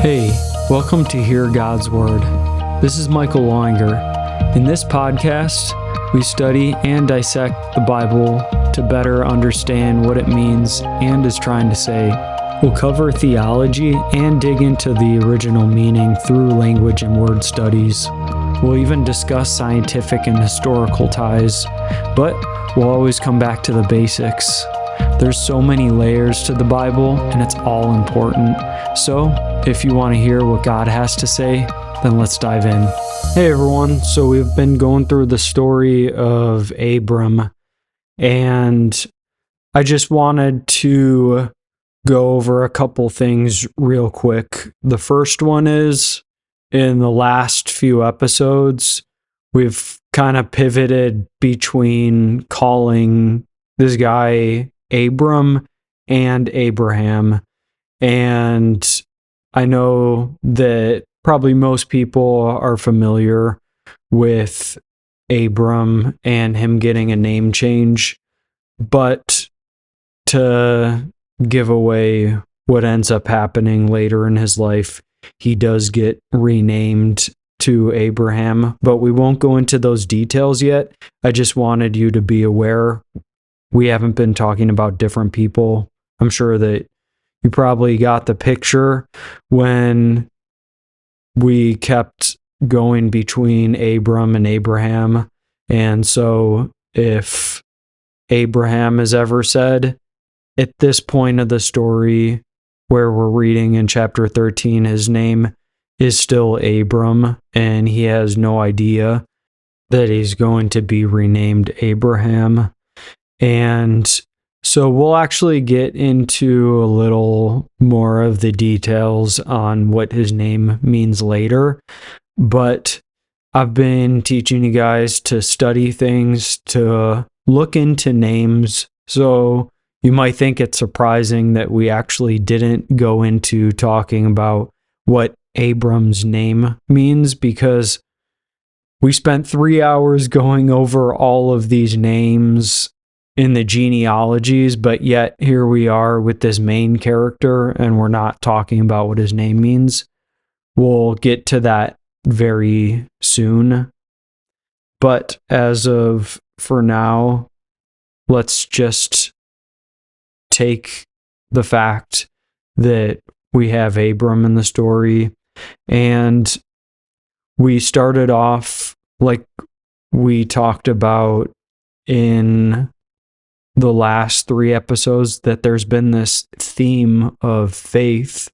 Hey, welcome to Hear God's Word. This is Michael Loinger. In this podcast, we study and dissect the Bible to better understand what it means and is trying to say. We'll cover theology and dig into the original meaning through language and word studies. We'll even discuss scientific and historical ties, but we'll always come back to the basics. There's so many layers to the Bible, and it's all important. So, if you want to hear what God has to say, then let's dive in. Hey everyone, so we've been going through the story of Abram, and I just wanted to go over a couple things real quick. The first one is, in the last few episodes, we've kind of pivoted between calling this guy Abram and Abraham, and I know that probably most people are familiar with Abram and him getting a name change, but to give away what ends up happening later in his life, he does get renamed to Abraham, but we won't go into those details yet. I just wanted you to be aware. We haven't been talking about different people. I'm sure that you probably got the picture when we kept going between Abram and Abraham. And so if Abraham is ever said, at this point of the story where we're reading in chapter 13, his name is still Abram, and he has no idea that he's going to be renamed Abraham. And so we'll actually get into a little more of the details on what his name means later. But I've been teaching you guys to study things, to look into names. So you might think it's surprising that we actually didn't go into talking about what Abram's name means, because we spent 3 hours going over all of these names in the genealogies, but yet here we are with this main character and we're not talking about what his name means. We'll get to that very soon. But as of for now, let's just take the fact that we have Abram in the story, and we started off like we talked about in the last 3 episodes, that there's been this theme of faith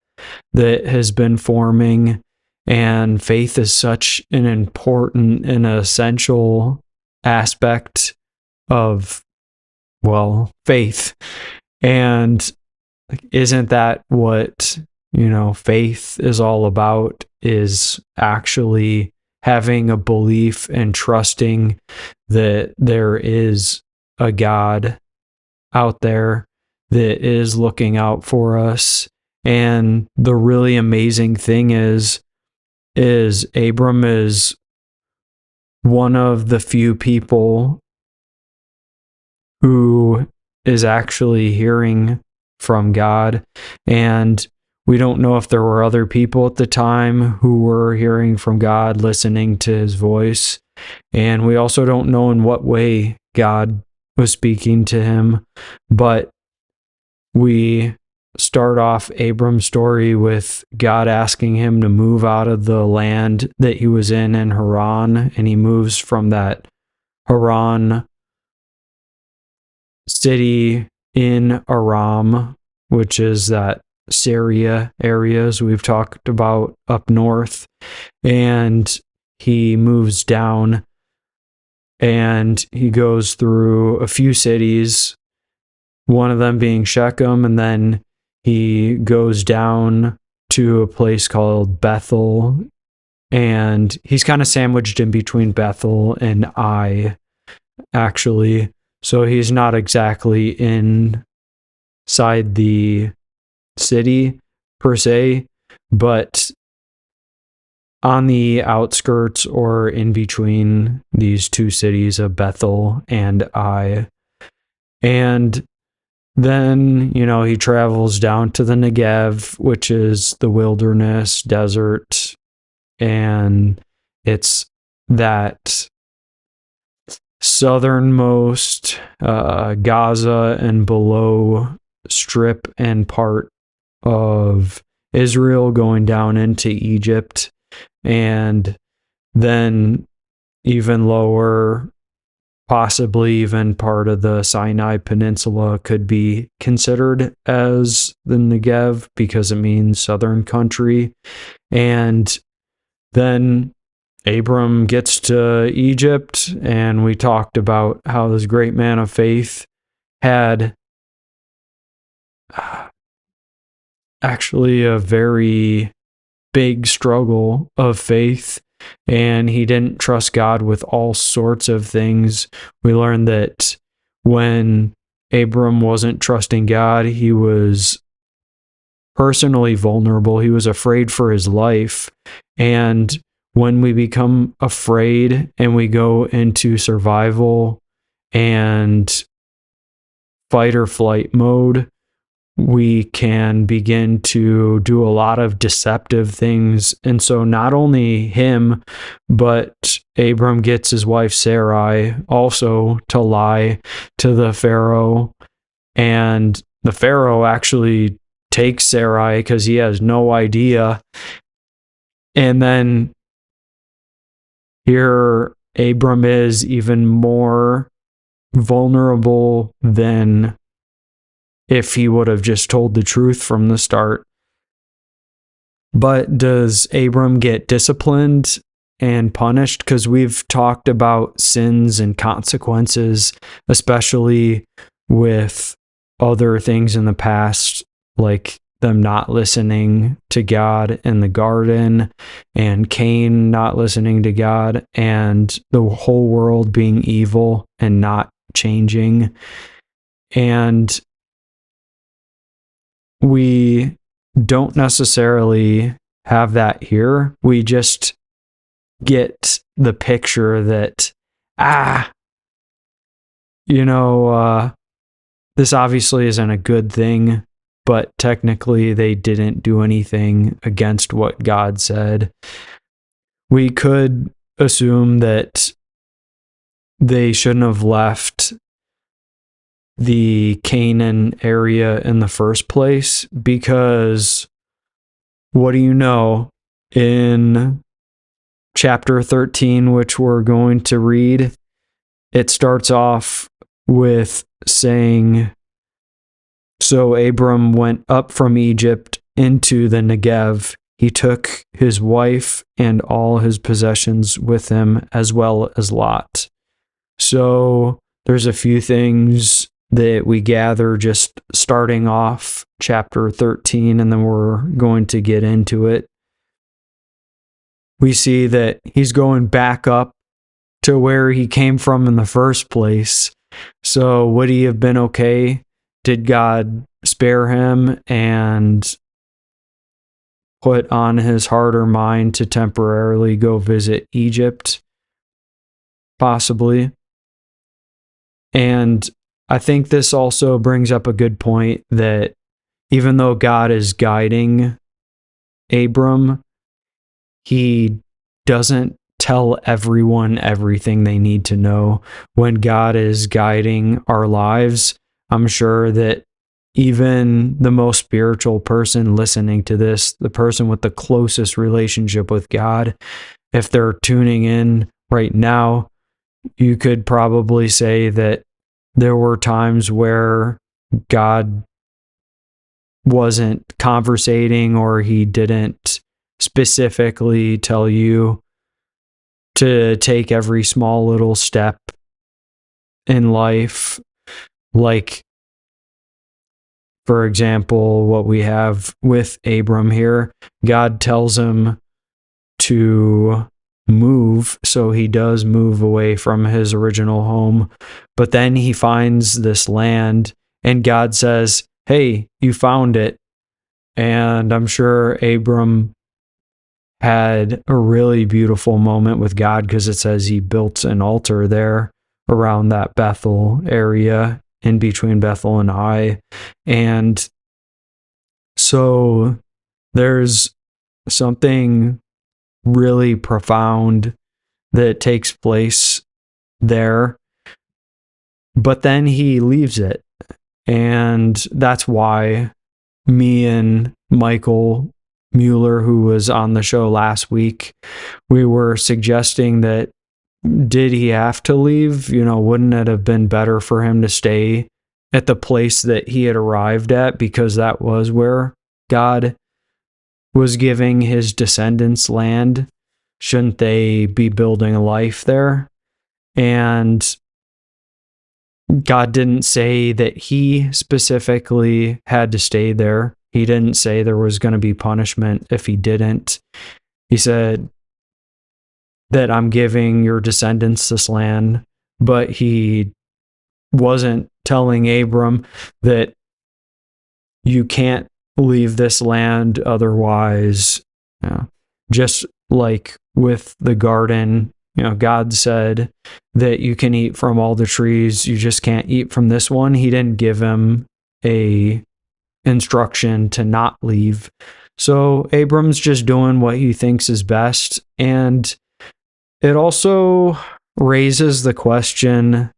that has been forming, and faith is such an important and essential aspect of, well, faith. And isn't that what, faith is all about, is actually having a belief and trusting that there is a God out there that is looking out for us. And the really amazing thing is Abram is one of the few people who is actually hearing from God. And we don't know if there were other people at the time who were hearing from God, listening to his voice. And we also don't know in what way God was speaking to him. But we start off Abram's story with God asking him to move out of the land that he was in Haran, and he moves from that Haran city in Aram, which is that Syria areas we've talked about up north, and he moves down and he goes through a few cities, one of them being Shechem, and then he goes down to a place called Bethel, and he's kind of sandwiched in between Bethel and Ai, actually. So he's not exactly inside the city per se, but on the outskirts or in between these two cities of Bethel and Ai. And Then, he travels down to the Negev, which is the wilderness, desert, and it's that southernmost Gaza and below strip and part of Israel going down into Egypt, and then even lower, possibly even part of the Sinai Peninsula could be considered as the Negev because it means southern country. And then Abram gets to Egypt, and we talked about how this great man of faith had actually a very big struggle of faith, and he didn't trust God with all sorts of things. We learned that when Abram wasn't trusting God, he was personally vulnerable. He was afraid for his life. And when we become afraid and we go into survival and fight or flight mode, we can begin to do a lot of deceptive things. And so not only him, but Abram gets his wife Sarai also to lie to the Pharaoh. And the Pharaoh actually takes Sarai because he has no idea. And then here Abram is even more vulnerable than if he would have just told the truth from the start. But does Abram get disciplined and punished? Because we've talked about sins and consequences, especially with other things in the past, like them not listening to God in the garden, and Cain not listening to God, and the whole world being evil and not changing. And we don't necessarily have that here. We just get the picture that, this obviously isn't a good thing, but technically they didn't do anything against what God said. We could assume that they shouldn't have left the Canaan area in the first place, because what do you know, in chapter 13, which we're going to read, it starts off with saying, "So Abram went up from Egypt into the Negev. He took his wife and all his possessions with him, as well as Lot." So there's a few things that we gather just starting off chapter 13, and then we're going to get into it. We see that he's going back up to where he came from in the first place. So would he have been okay? Did God spare him and put on his heart or mind to temporarily go visit Egypt? Possibly. And I think this also brings up a good point, that even though God is guiding Abram, he doesn't tell everyone everything they need to know. When God is guiding our lives, I'm sure that even the most spiritual person listening to this, the person with the closest relationship with God, if they're tuning in right now, you could probably say that there were times where God wasn't conversating, or he didn't specifically tell you to take every small little step in life. Like, for example, what we have with Abram here, God tells him to move, so he does move away from his original home, but then he finds this land, and God says, "Hey, you found it." And I'm sure Abram had a really beautiful moment with God, because it says he built an altar there around that Bethel area, in between Bethel and Ai. And so there's something really profound that takes place there. But then he leaves it. And that's why me and Michael Mueller, who was on the show last week, we were suggesting that, did he have to leave? Wouldn't it have been better for him to stay at the place that he had arrived at, because that was where God was giving his descendants land? Shouldn't they be building a life there? And God didn't say that he specifically had to stay there. He didn't say there was going to be punishment if he didn't. He said that I'm giving your descendants this land, but he wasn't telling Abram that you can't leave this land otherwise. Just like with the garden, God said that you can eat from all the trees, you just can't eat from this one. He didn't give him a instruction to not leave. So Abram's just doing what he thinks is best. And it also raises the question,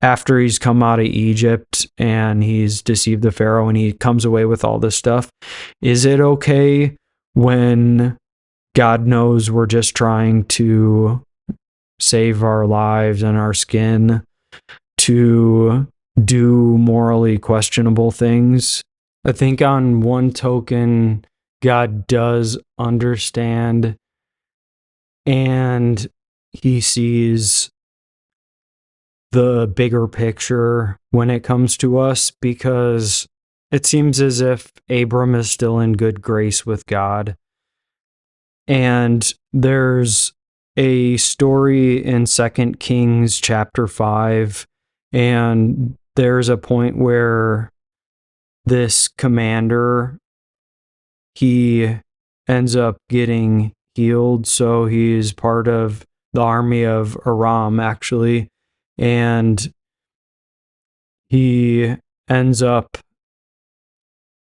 after he's come out of Egypt and he's deceived the Pharaoh and he comes away with all this stuff, is it okay when God knows we're just trying to save our lives and our skin to do morally questionable things? I think on one token, God does understand, and he sees the bigger picture when it comes to us, because it seems as if Abram is still in good grace with God. And there's a story in 2 Kings chapter 5, and there's a point where this commander, he ends up getting healed. So he's part of the army of Aram, actually. And he ends up,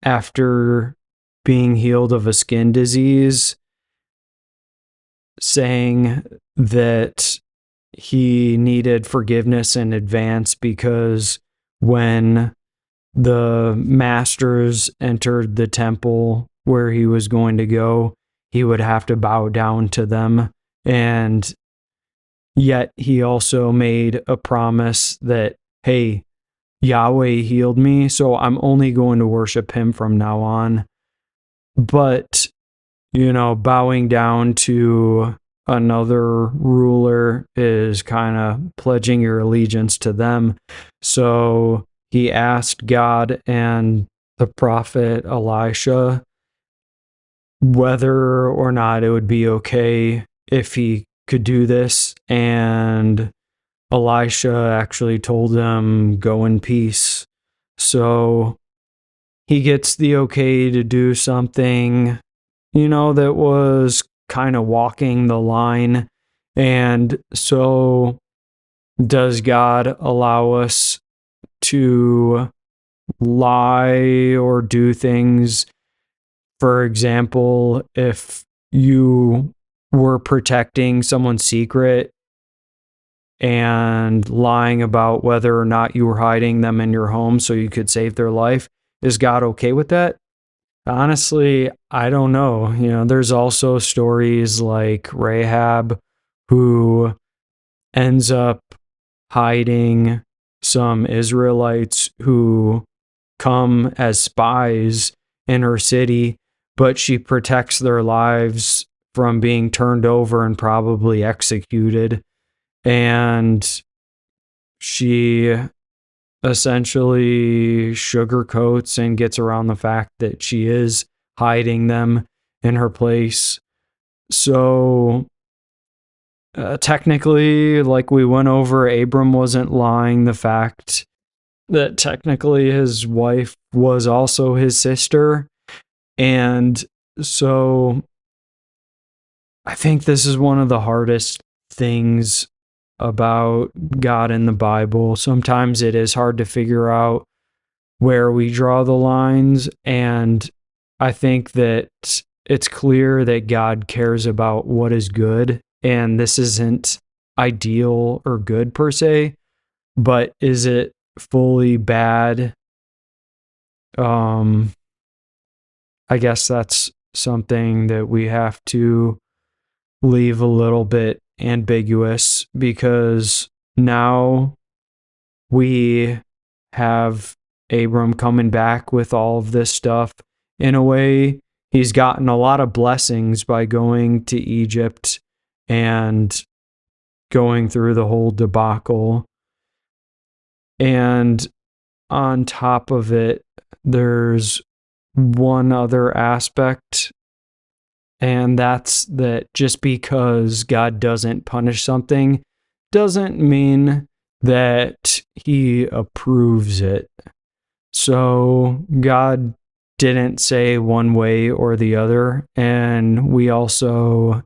after being healed of a skin disease, saying that he needed forgiveness in advance, because when the masters entered the temple where he was going to go, he would have to bow down to them. And yet he also made a promise that, hey, Yahweh healed me, so I'm only going to worship him from now on. But, bowing down to another ruler is kind of pledging your allegiance to them. So he asked God and the prophet Elisha whether or not it would be okay if he could do this. And Elisha actually told him, go in peace. So he gets the okay to do something, that was kind of walking the line. And so does God allow us to lie or do things? For example, if you were protecting someone's secret and lying about whether or not you were hiding them in your home so you could save their life, is God okay with that? Honestly, I don't know. There's also stories like Rahab, who ends up hiding some Israelites who come as spies in her city, but she protects their lives from being turned over and probably executed. And she essentially sugarcoats and gets around the fact that she is hiding them in her place. So technically, like we went over, Abram wasn't lying. The fact that technically his wife was also his sister. And so I think this is one of the hardest things about God in the Bible. Sometimes it is hard to figure out where we draw the lines, and I think that it's clear that God cares about what is good, and this isn't ideal or good per se, but is it fully bad? I guess that's something that we have to leave a little bit ambiguous, because now we have Abram coming back with all of this stuff. In a way, he's gotten a lot of blessings by going to Egypt and going through the whole debacle. And on top of it, there's one other aspect, and that's that just because God doesn't punish something doesn't mean that he approves it. So God didn't say one way or the other, and we also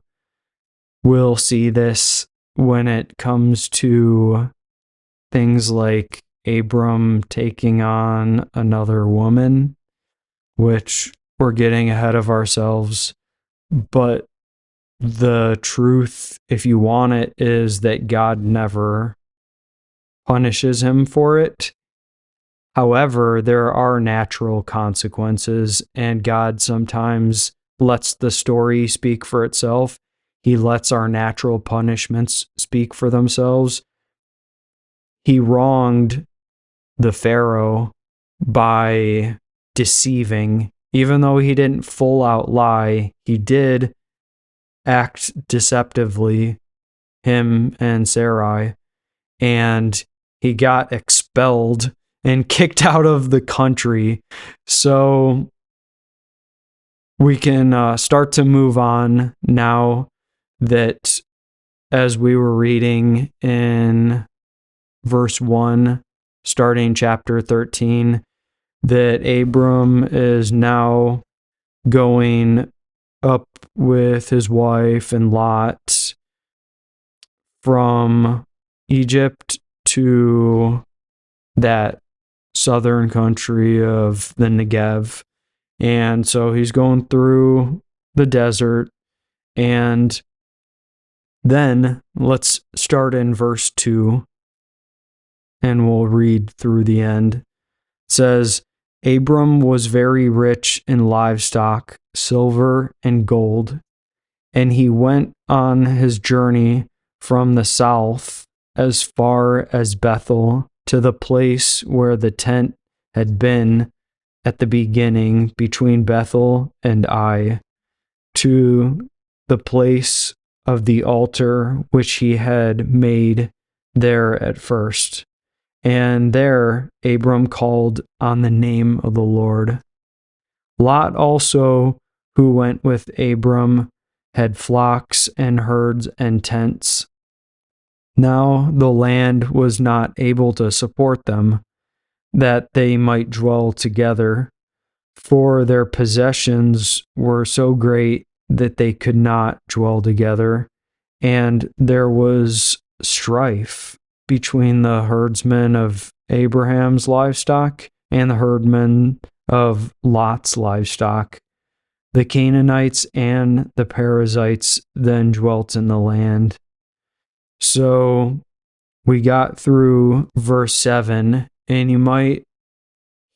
will see this when it comes to things like Abram taking on another woman, which we're getting ahead of ourselves. But the truth, if you want it, is that God never punishes him for it. However, there are natural consequences, and God sometimes lets the story speak for itself. He lets our natural punishments speak for themselves. He wronged the Pharaoh by deceiving. Even though he didn't full out lie, he did act deceptively, him and Sarai, and he got expelled and kicked out of the country. So we can start to move on now that, as we were reading in verse 1, starting chapter 13, that Abram is now going up with his wife and Lot from Egypt to that southern country of the Negev. And so he's going through the desert. And then let's start in verse 2, and we'll read through the end. It says, Abram was very rich in livestock, silver, and gold, and he went on his journey from the south as far as Bethel, to the place where the tent had been at the beginning between Bethel and Ai, to the place of the altar which he had made there at first. And there Abram called on the name of the Lord. Lot also, who went with Abram, had flocks and herds and tents. Now the land was not able to support them, that they might dwell together, for their possessions were so great that they could not dwell together, and there was strife between the herdsmen of Abraham's livestock and the herdmen of Lot's livestock. The Canaanites and the Perizzites then dwelt in the land. So we got through verse 7, and you might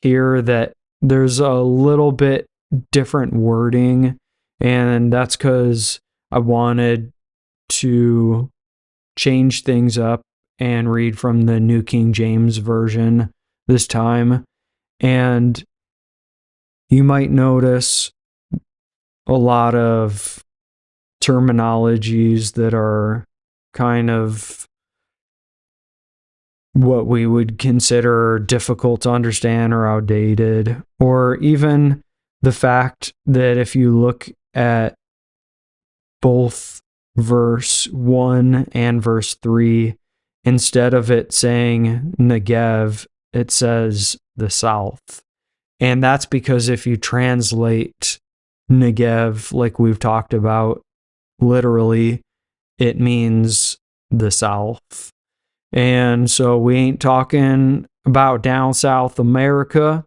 hear that there's a little bit different wording, and that's because I wanted to change things up and read from the New King James Version this time. And you might notice a lot of terminologies that are kind of what we would consider difficult to understand or outdated, or even the fact that if you look at both verse 1 and verse 3, instead of it saying Negev, it says the south. And that's because if you translate Negev, like we've talked about, literally, it means the South. And so we ain't talking about down South America.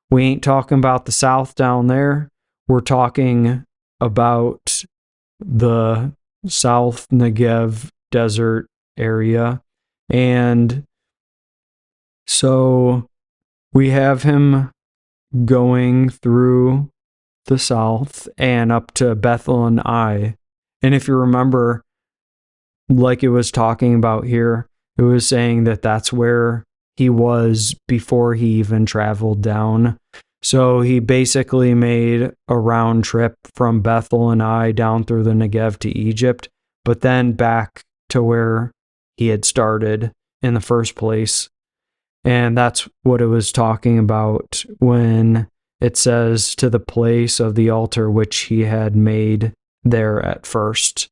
We ain't talking about the South down there. We're talking about the South Negev desert area. And so we have him going through the South and up to Bethel and Ai. And if you remember, like it was talking about here, it was saying that that's where he was before he even traveled down. So he basically made a round trip from Bethel and Ai down through the Negev to Egypt, but then back to where he had started in the first place. And that's what it was talking about when it says to the place of the altar which he had made there at first.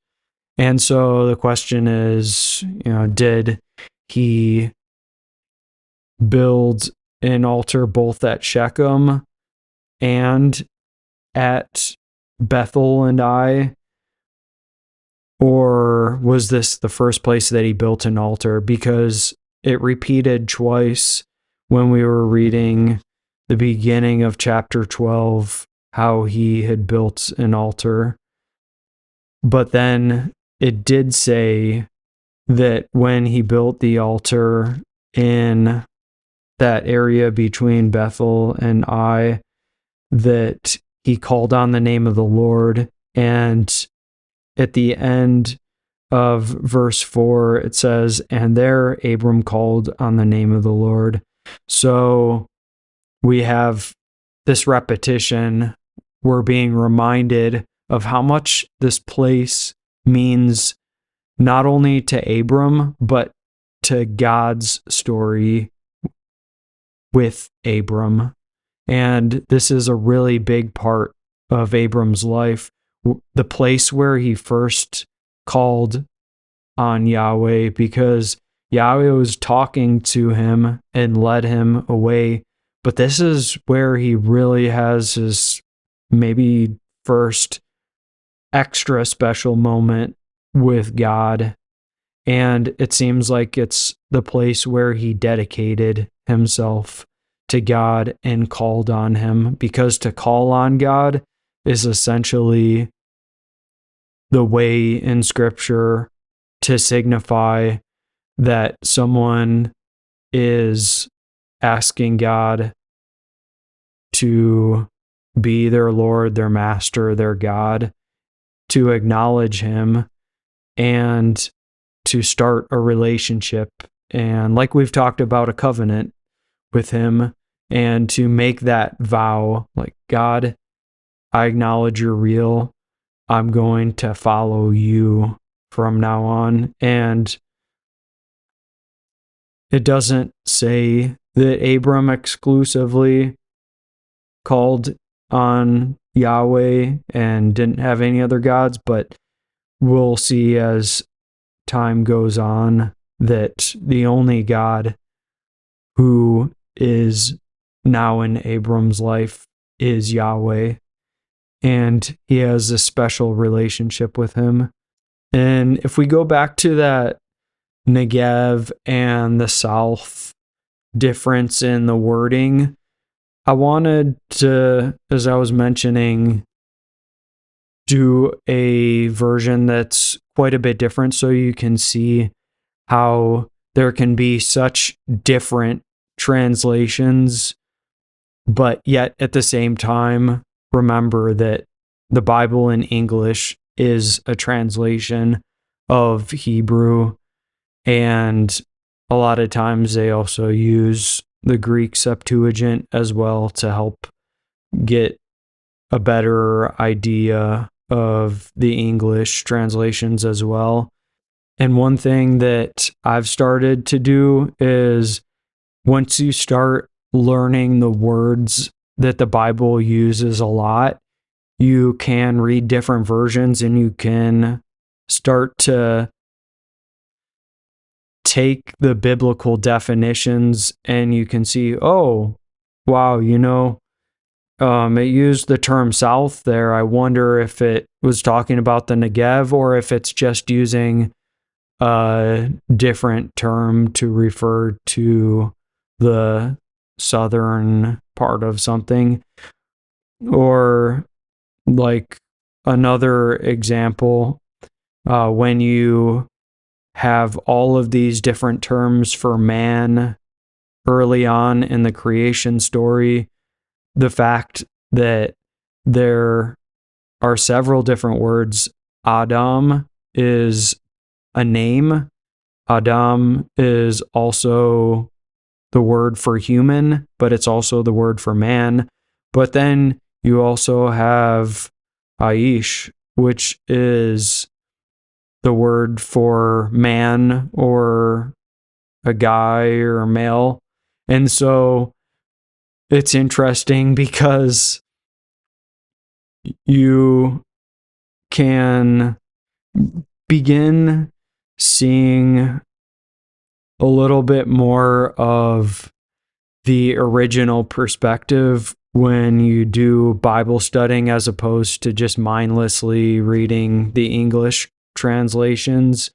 And so the question is, did he build an altar both at Shechem and at Bethel and Ai? Or was this the first place that he built an altar? Because it repeated twice when we were reading the beginning of chapter 12, how he had built an altar. But then it did say that when he built the altar in that area between Bethel and Ai, that he called on the name of the Lord. And at the end of verse 4, it says, "And there Abram called on the name of the Lord." So we have this repetition. We're being reminded of how much this place means not only to Abram, but to God's story with Abram. And this is a really big part of Abram's life. The place where he first called on Yahweh, because Yahweh was talking to him and led him away. But this is where he really has his maybe first extra special moment with God. And it seems like it's the place where he dedicated himself to God and called on him, because to call on God is essentially the way in Scripture to signify that someone is asking God to be their Lord, their Master, their God, to acknowledge him and to start a relationship. And like we've talked about, a covenant with him, and to make that vow, like, God, I acknowledge you're real. I'm going to follow you from now on. And it doesn't say that Abram exclusively called on Yahweh and didn't have any other gods, but we'll see as time goes on that the only God who is now in Abram's life is Yahweh, and he has a special relationship with him. And if we go back to that Negev and the South difference in the wording, I wanted to, as I was mentioning, do a version that's quite a bit different so you can see how there can be such different translations, but yet at the same time, remember that the Bible in English is a translation of Hebrew, and a lot of times they also use the Greek Septuagint as well to help get a better idea of the English translations as well. And one thing that I've started to do is, once you start learning the words that the Bible uses a lot, you can read different versions and you can start to take the biblical definitions and you can see, oh, wow, it used the term south there. I wonder if it was talking about the Negev or if it's just using a different term to refer to the southern part of something. Or like another example, when you have all of these different terms for man early on in the creation story, the fact that there are several different words. Adam is a name. Adam is also the word for human, but it's also the word for man. But then you also have Aish, which is the word for man or a guy or a male. And so it's interesting because you can begin seeing a little bit more of the original perspective when you do Bible studying as opposed to just mindlessly reading the English translations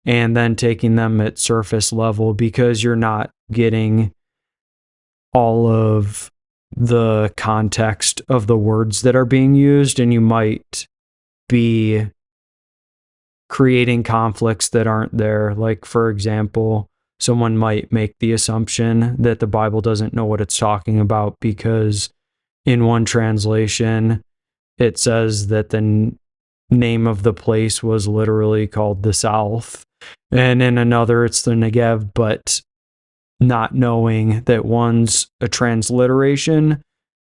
and then taking them at surface level, because you're not getting all of the context of the words that are being used, and you might be creating conflicts that aren't there. Like, for example, someone might make the assumption that the Bible doesn't know what it's talking about because in one translation it says that the name of the place was literally called the South, and in another it's the Negev, but not knowing that one's a transliteration,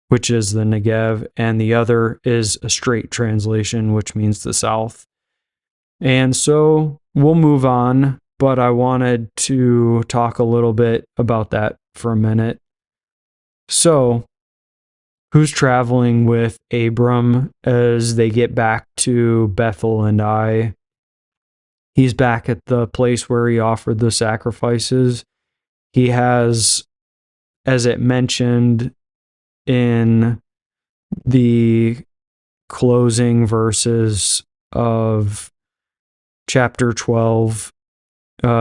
which is the Negev, and the other is a straight translation, which means the South. And so we'll move on, but I wanted to talk a little bit about that for a minute. So, who's traveling with Abram as they get back to Bethel and Ai? He's back at the place where he offered the sacrifices. He has, as it mentioned in the closing verses of chapter 12,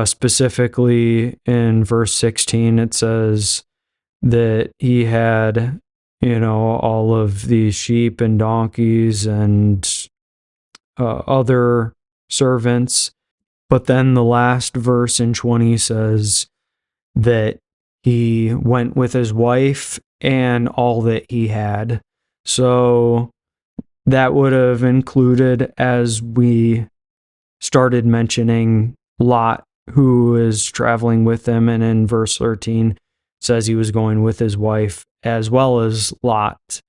specifically in verse 16, it says that he had, all of these sheep and donkeys and other servants. But then the last verse in 20 says that he went with his wife and all that he had. So that would have included, as we started mentioning, Lot, who is traveling with him. And in verse 13, it says he was going with his wife as well as Lot.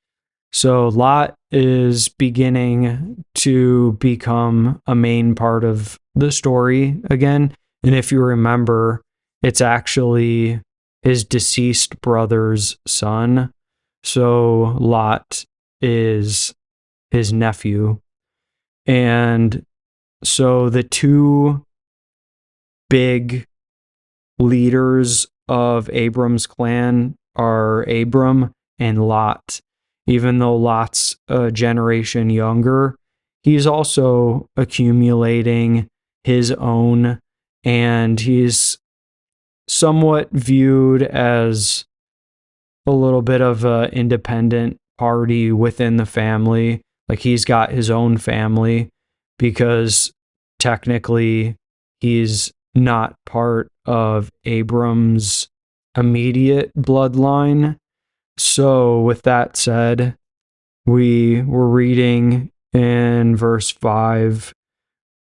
So Lot is beginning to become a main part of the story again. And if you remember, it's actually his deceased brother's son. So Lot is his nephew. And so the two big leaders of Abram's clan are Abram and Lot. Even though Lot's a generation younger, he's also accumulating his own, and he's somewhat viewed as a little bit of an independent party within the family. Like, he's got his own family because technically he's not part of Abram's immediate bloodline. So with that said, we were reading in verse 5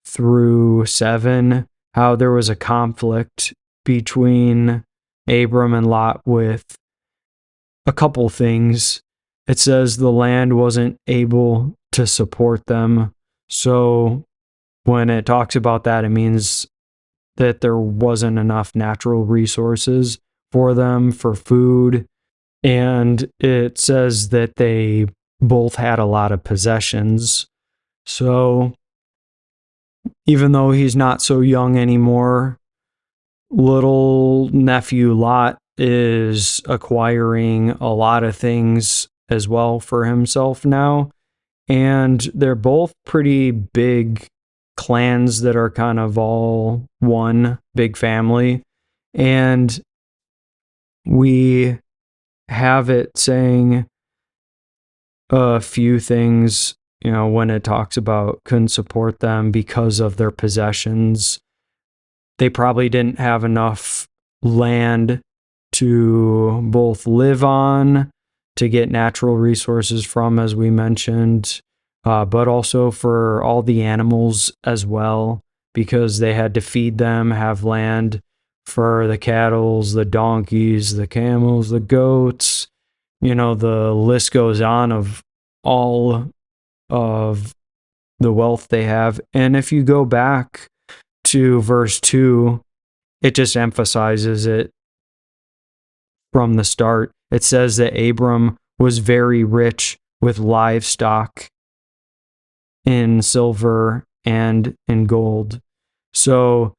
through 7 how there was a conflict between Abram and Lot with a couple things. It says the land wasn't able to support them. So when it talks about that, it means that there wasn't enough natural resources for them for food. And it says that they both had a lot of possessions. So even though he's not so young anymore, little nephew Lot is acquiring a lot of things as well for himself now. And they're both pretty big clans that are kind of all one big family. And we have it saying a few things, when it talks about couldn't support them because of their possessions. They probably didn't have enough land to both live on, to get natural resources from, as we mentioned, but also for all the animals as well, because they had to feed them, have land for the cattle, the donkeys, the camels, the goats. The list goes on of all of the wealth they have. And if you go back to verse 2, it just emphasizes it from the start. It says that Abram was very rich with livestock in silver and in gold. So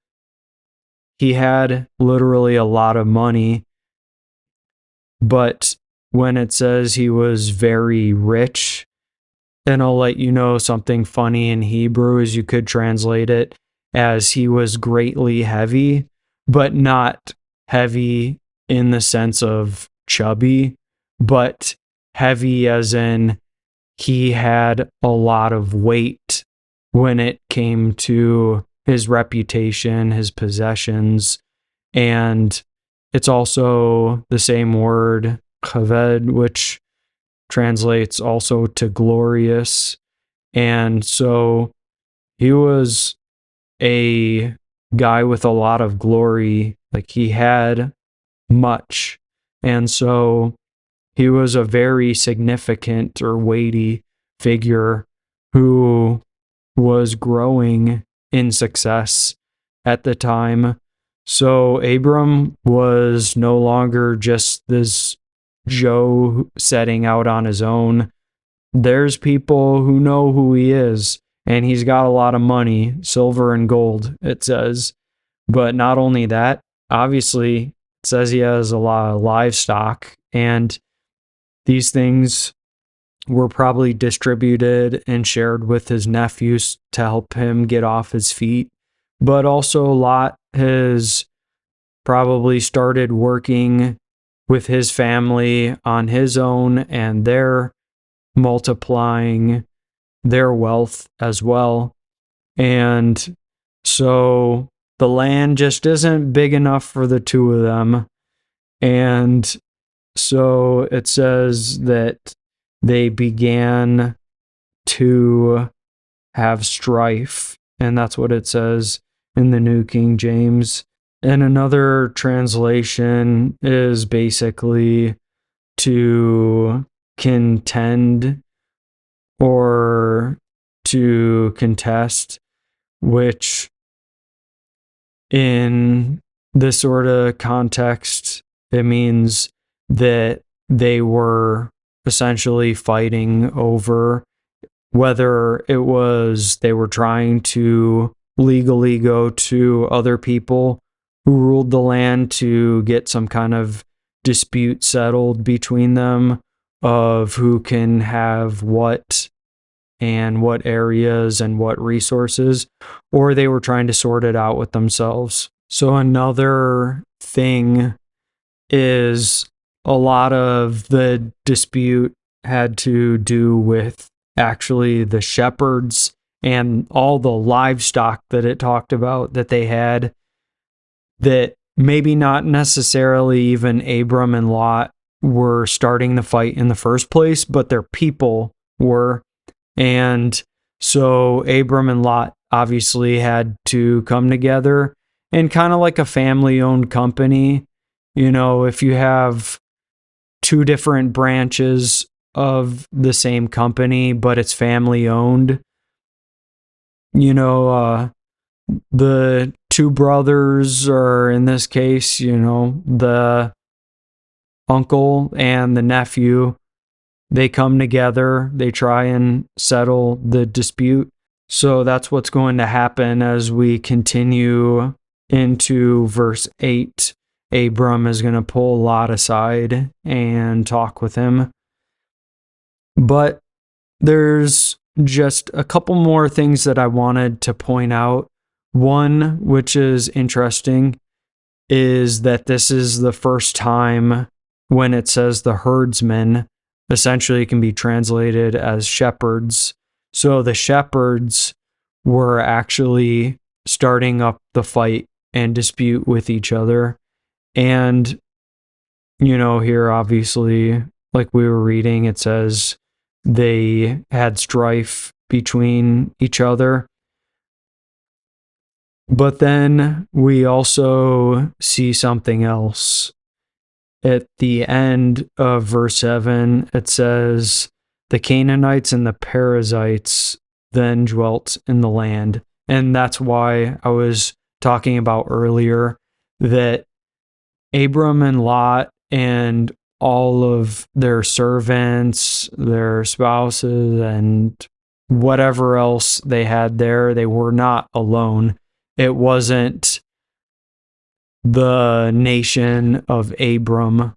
he had literally a lot of money, but when it says he was very rich, and I'll let you know something funny in Hebrew is you could translate it as he was greatly heavy, but not heavy in the sense of chubby, but heavy as in he had a lot of weight when it came to his reputation, his possessions. And it's also the same word, chaved, which translates also to glorious. And so he was a guy with a lot of glory, like he had much. And so he was a very significant or weighty figure who was growing in success at the time. So Abram was no longer just this Joe setting out on his own. There's people who know who he is, and he's got a lot of money, silver and gold, it says. But not only that, obviously, it says he has a lot of livestock, and these things were probably distributed and shared with his nephews to help him get off his feet. But also Lot has probably started working with his family on his own, and they're multiplying their wealth as well. And so the land just isn't big enough for the two of them. And so it says that they began to have strife, and that's what it says in the New King James. And another translation is basically to contend or to contest, which in this sort of context, it means that they were essentially fighting over whether it was they were trying to legally go to other people who ruled the land to get some kind of dispute settled between them of who can have what and what areas and what resources, or they were trying to sort it out with themselves. So another thing is a lot of the dispute had to do with actually the shepherds and all the livestock that it talked about that they had, that maybe not necessarily even Abram and Lot were starting the fight in the first place, but their people were. And so Abram and Lot obviously had to come together, and kind of like a family-owned company, if you have two different branches of the same company, but it's family-owned, the two brothers, or in this case, the uncle and the nephew, they come together, they try and settle the dispute. So that's what's going to happen as we continue into verse 8. Abram is going to pull Lot aside and talk with him. But there's just a couple more things that I wanted to point out. One, which is interesting, is that this is the first time when it says the herdsmen. Essentially, it can be translated as shepherds. So the shepherds were actually starting up the fight and dispute with each other. And, here obviously, like we were reading, it says they had strife between each other. But then we also see something else. At the end of verse 7, it says, the Canaanites and the Perizzites then dwelt in the land. And that's why I was talking about earlier that Abram and Lot and all of their servants, their spouses, and whatever else they had there, they were not alone. It wasn't the nation of Abram.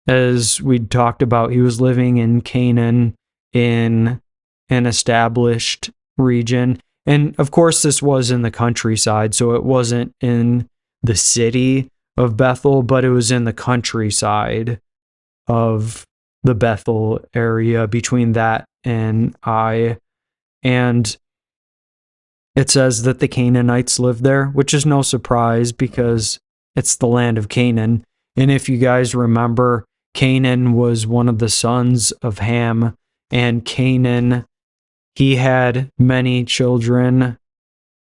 As we talked about, he was living in Canaan in an established region. And of course, this was in the countryside, so it wasn't in the city of Bethel, but it was in the countryside of the Bethel area between that and Ai. And it says that the Canaanites lived there, which is no surprise because it's the land of Canaan. And if you guys remember, Canaan was one of the sons of Ham, and Canaan, he had many children.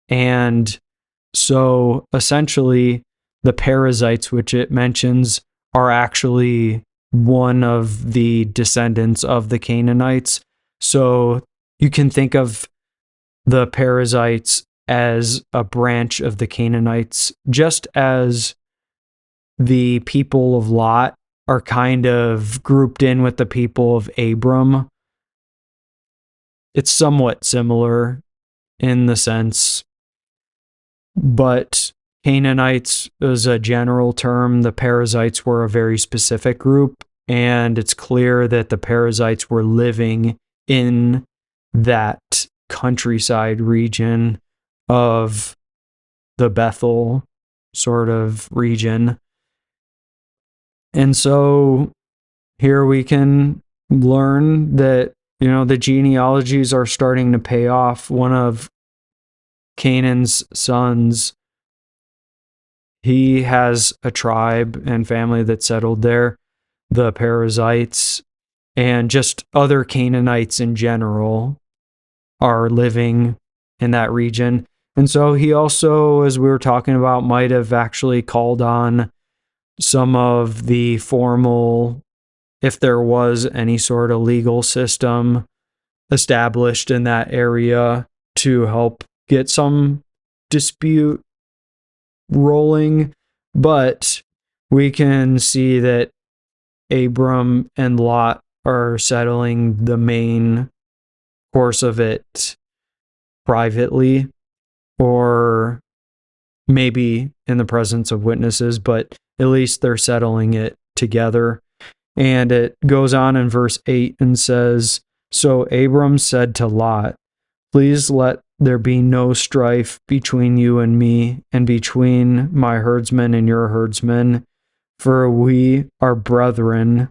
And so essentially, the Perizzites, which it mentions, are actually one of the descendants of the Canaanites. So you can think of the Perizzites as a branch of the Canaanites, just as the people of Lot are kind of grouped in with the people of Abram. It's somewhat similar in the sense, but Canaanites is a general term. The Perizzites were a very specific group, and it's clear that the Perizzites were living in that countryside region of the Bethel sort of region. And so here we can learn that, the genealogies are starting to pay off. One of Canaan's sons, he has a tribe and family that settled there, the Perizzites, and just other Canaanites in general are living in that region. And so he also, as we were talking about, might have actually called on some of the formal, if there was any sort of legal system established in that area to help get some dispute rolling. But we can see that Abram and Lot are settling the main course of it privately, or maybe in the presence of witnesses, but at least they're settling it together. And it goes on in verse 8 and says, so Abram said to Lot, please let there be no strife between you and me, and between my herdsmen and your herdsmen, for we are brethren.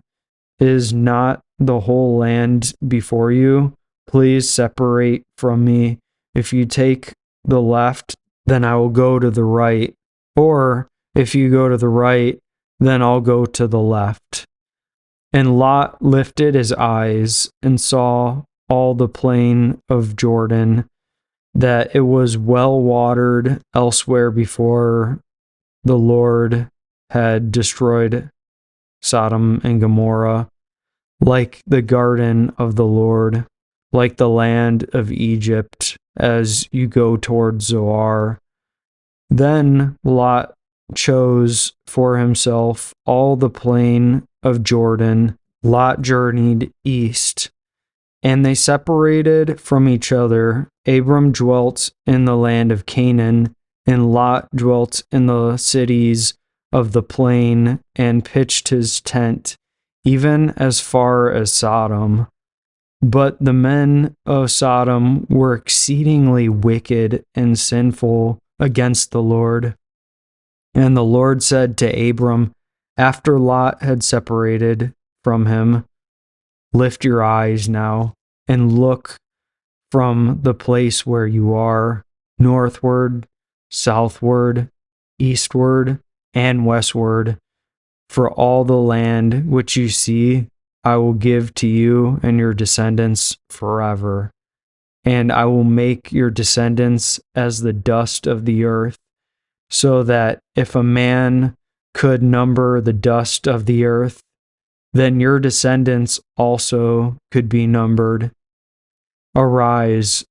Is not the whole land before you? Please separate from me. If you take the left, then I will go to the right. Or if you go to the right, then I'll go to the left. And Lot lifted his eyes and saw all the plain of Jordan, that it was well watered elsewhere before the Lord had destroyed Sodom and Gomorrah, like the garden of the Lord, like the land of Egypt, as you go toward Zoar. Then Lot chose for himself all the plain of Jordan. Lot journeyed east, and they separated from each other. Abram dwelt in the land of Canaan, and Lot dwelt in the cities of the plain, and pitched his tent, even as far as Sodom. But the men of Sodom were exceedingly wicked and sinful against the Lord. And the Lord said to Abram, after Lot had separated from him, lift your eyes now and look from the place where you are, northward, southward, eastward, and westward. For all the land which you see, I will give to you and your descendants forever. And I will make your descendants as the dust of the earth, so that if a man could number the dust of the earth, then your descendants also could be numbered. Arise,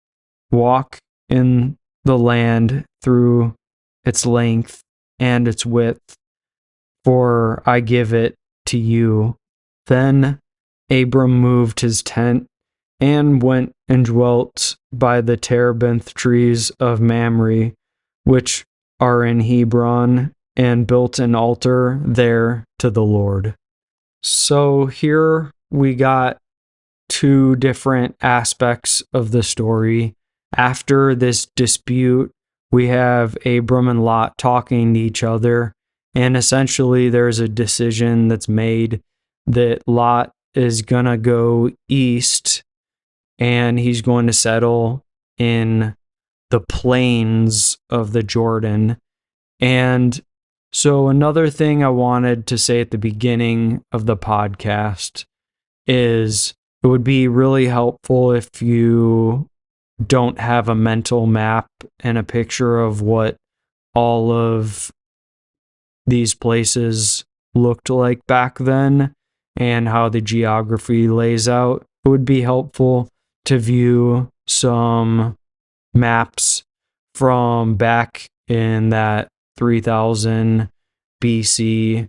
walk in the land through its length and its width, for I give it to you. Then Abram moved his tent and went and dwelt by the terebinth trees of Mamre, which are in Hebron, and built an altar there to the Lord. So here we got two different aspects of the story. After this dispute, we have Abram and Lot talking to each other, and essentially there's a decision that's made that Lot is going to go east and he's going to settle in the plains of the Jordan. And so another thing I wanted to say at the beginning of the podcast is it would be really helpful if you don't have a mental map and a picture of what all of these places looked like back then and how the geography lays out. It would be helpful to view some maps from back in that 3000 BC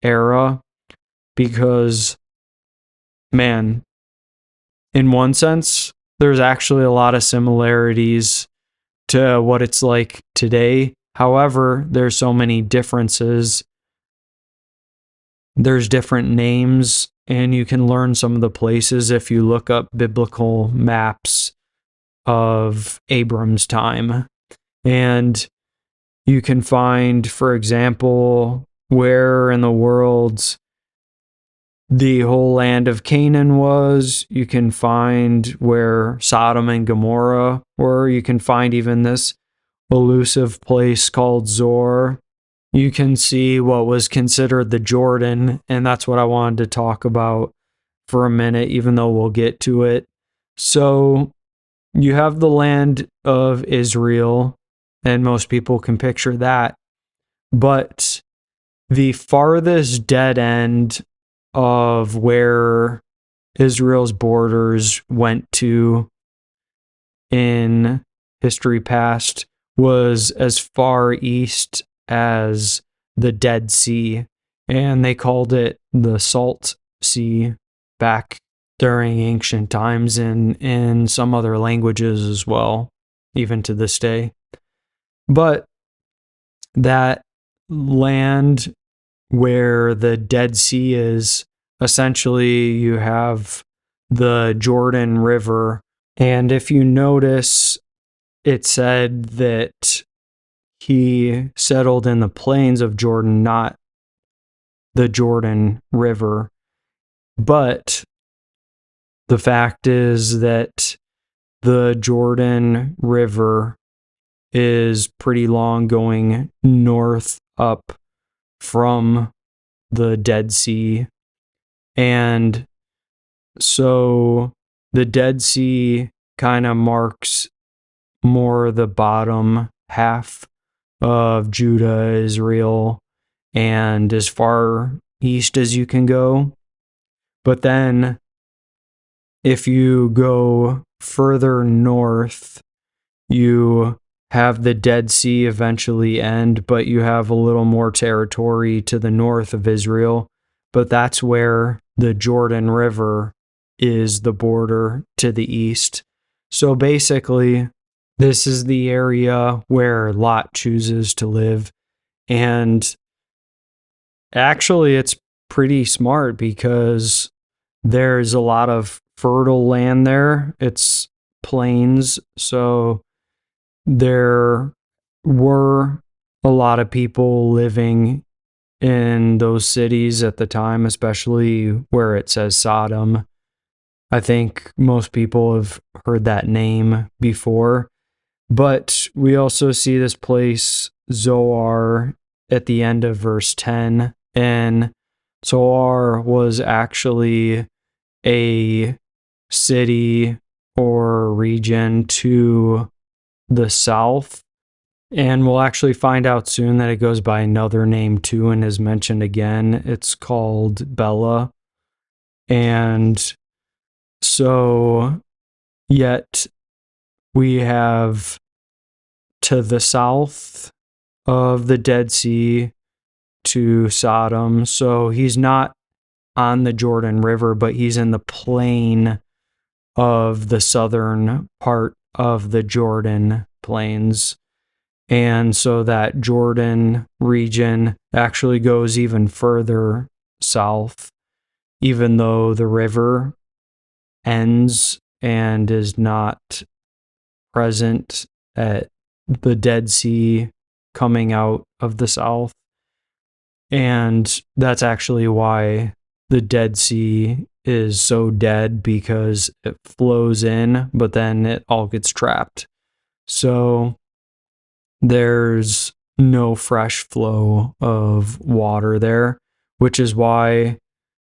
era, because, man, in one sense, there's actually a lot of similarities to what it's like today. However, there's so many differences. There's different names, and you can learn some of the places if you look up biblical maps of Abram's time. And you can find, for example, where in the world the whole land of Canaan was. You can find where Sodom and Gomorrah were. You can find even this elusive place called Zor. You can see what was considered the Jordan, and that's what I wanted to talk about for a minute, even though we'll get to it. So you have the land of Israel, and most people can picture that. But the farthest dead end of where Israel's borders went to in history past was as far east as the Dead Sea, and they called it the Salt Sea back during ancient times, and in some other languages as well, even to this day. But that land where the Dead Sea is, essentially you have the Jordan River. And if you notice, it said that he settled in the plains of Jordan, not the Jordan River. But the fact is that the Jordan River is pretty long, going north up from the Dead Sea. And so the Dead Sea kind of marks more the bottom half of Judah, Israel, and as far east as you can go. But then if you go further north, you have the Dead Sea eventually end, but you have a little more territory to the north of Israel. But that's where the Jordan River is the border to the east. So basically, this is the area where Lot chooses to live. And actually, it's pretty smart because there's a lot of fertile land there. It's plains, so there were a lot of people living in those cities at the time, especially where it says Sodom. I think most people have heard that name before. But we also see this place, Zoar, at the end of verse 10. And Zoar was actually a city or region to the south. And we'll actually find out soon that it goes by another name too and is mentioned again. It's called Bela. And so, yet we have to the south of the Dead Sea to Sodom. So he's not on the Jordan River, but he's in the plain of the southern part of the Jordan plains. And so that Jordan region actually goes even further south, even though the river ends and is not present at the Dead Sea coming out of the south. And that's actually why the Dead Sea is so dead, because it flows in, but then it all gets trapped. So there's no fresh flow of water there, which is why,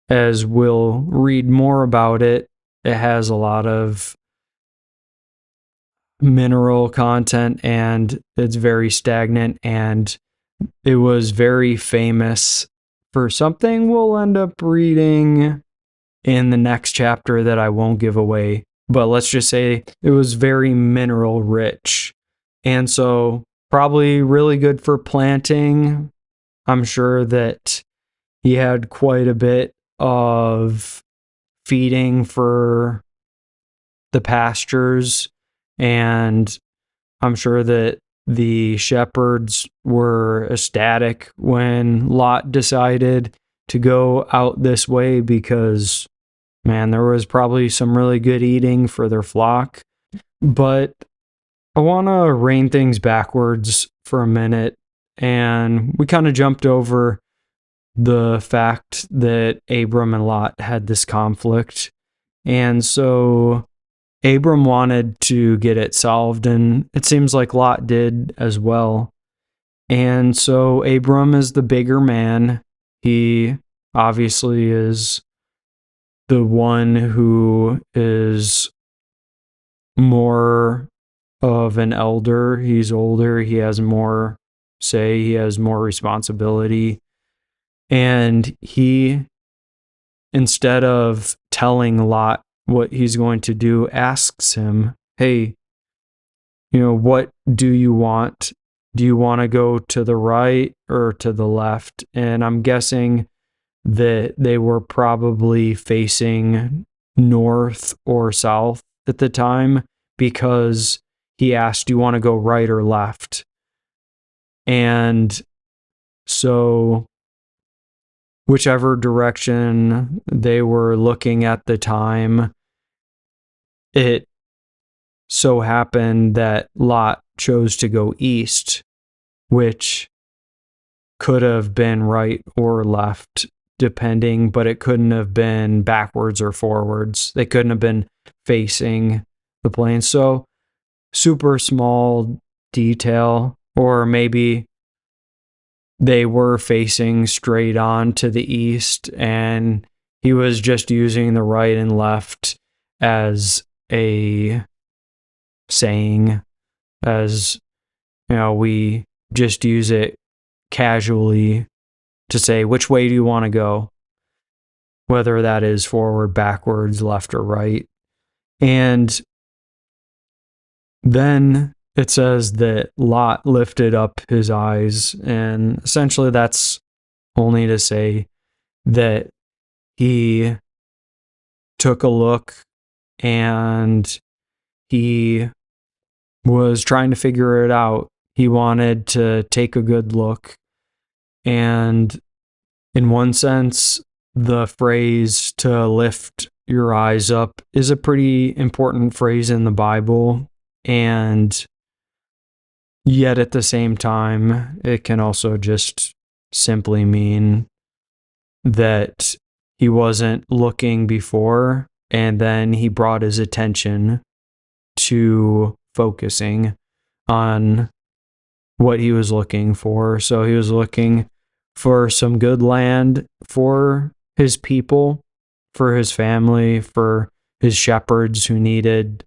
as we'll read more about it, it has a lot of mineral content and it's very stagnant, and it was very famous for something we'll end up reading in the next chapter that I won't give away. But let's just say it was very mineral rich. And so probably really good for planting. I'm sure that he had quite a bit of feeding for the pastures, and I'm sure that the shepherds were ecstatic when Lot decided to go out this way, because, man, there was probably some really good eating for their flock. But I want to rein things backwards for a minute, and we kind of jumped over the fact that Abram and Lot had this conflict. And so Abram wanted to get it solved, and it seems like Lot did as well. And so Abram is the bigger man. He obviously is the one who is more of an elder. He's older. He has more say. He has more responsibility. And he, instead of telling Lot what he's going to do, asks him, hey, what do you want? Do you want to go to the right or to the left? And I'm guessing that they were probably facing north or south at the time, because he asked, do you want to go right or left? And so whichever direction they were looking at the time, it so happened that Lot chose to go east, which could have been right or left, depending, but it couldn't have been backwards or forwards. They couldn't have been facing the plain. So, super small detail, or maybe they were facing straight on to the east, and he was just using the right and left as a saying, as we just use it casually to say, which way do you want to go? Whether that is forward, backwards, left, or right. And then it says that Lot lifted up his eyes, and essentially that's only to say that he took a look and he was trying to figure it out. He wanted to take a good look. And in one sense, the phrase to lift your eyes up is a pretty important phrase in the Bible, and yet at the same time, it can also just simply mean that he wasn't looking before, and then he brought his attention to focusing on what he was looking for. So he was looking for some good land for his people, for his family, for his shepherds who needed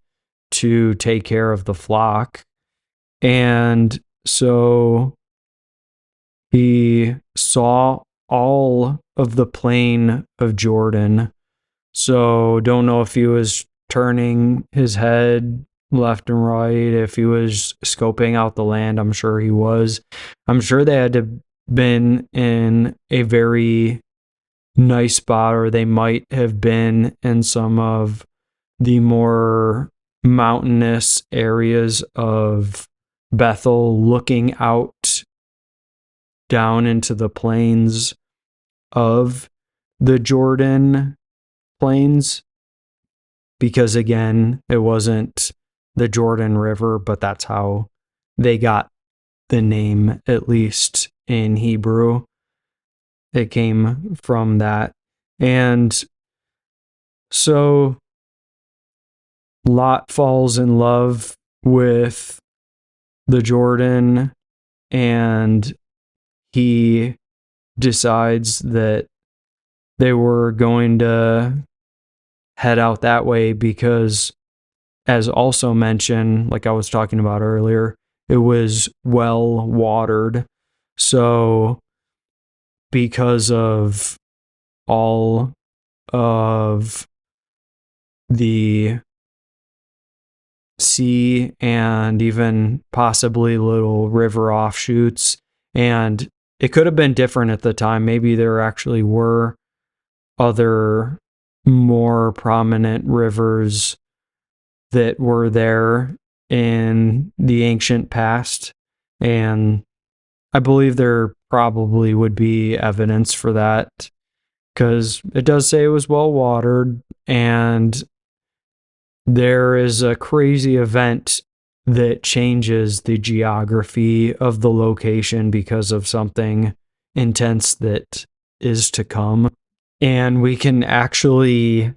to take care of the flock. And so he saw all of the plain of Jordan. So don't know if he was turning his head left and right, if he was scoping out the land. I'm sure he was. I'm sure they had to been in a very nice spot, or they might have been in some of the more mountainous areas of Bethel, looking out down into the plains of the Jordan plains, because again, it wasn't the Jordan River, but that's how they got the name, at least in Hebrew. It came from that. And so Lot falls in love with the Jordan, and he decides that they were going to head out that way because, as also mentioned, like I was talking about earlier, it was well watered. So because of all of the sea and even possibly little river offshoots, and it could have been different at the time. Maybe there actually were other more prominent rivers that were there in the ancient past, and I believe there probably would be evidence for that, because it does say it was well watered, and there is a crazy event that changes the geography of the location because of something intense that is to come. And we can actually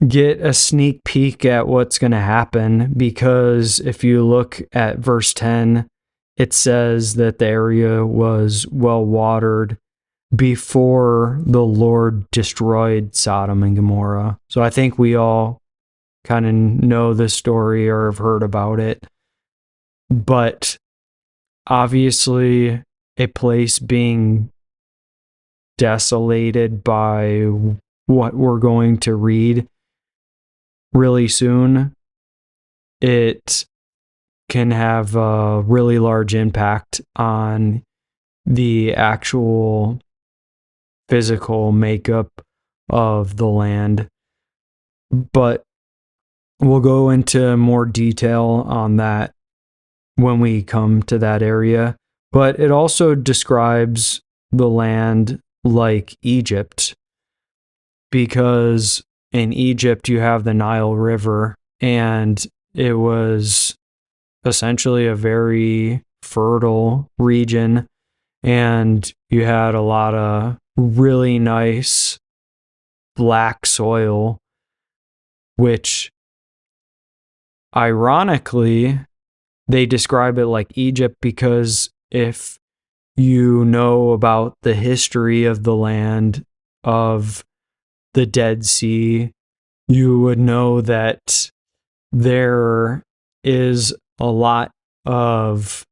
get a sneak peek at what's going to happen, because if you look at verse 10, it says that the area was well watered before the Lord destroyed Sodom and Gomorrah. So I think we all kind of know the story or have heard about it. But obviously, a place being desolated by what we're going to read really soon, it can have a really large impact on the actual physical makeup of the land. But we'll go into more detail on that when we come to that area. But it also describes the land like Egypt, because in Egypt you have the Nile River, and it was essentially a very fertile region, and you had a lot of really nice black soil, which ironically they describe it like Egypt, because if you know about the history of the land of the Dead Sea, you would know that there is a lot of,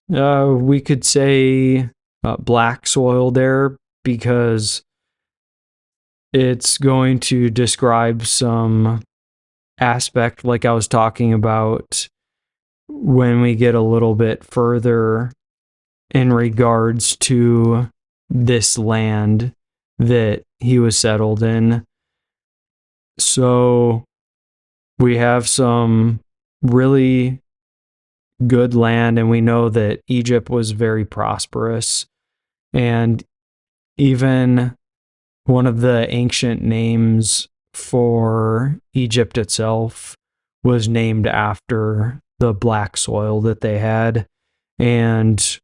we could say, black soil there, because it's going to describe some aspect like I was talking about when we get a little bit further in regards to this land that he was settled in. So we have some really good land, and we know that Egypt was very prosperous. And even one of the ancient names for Egypt itself was named after the black soil that they had. And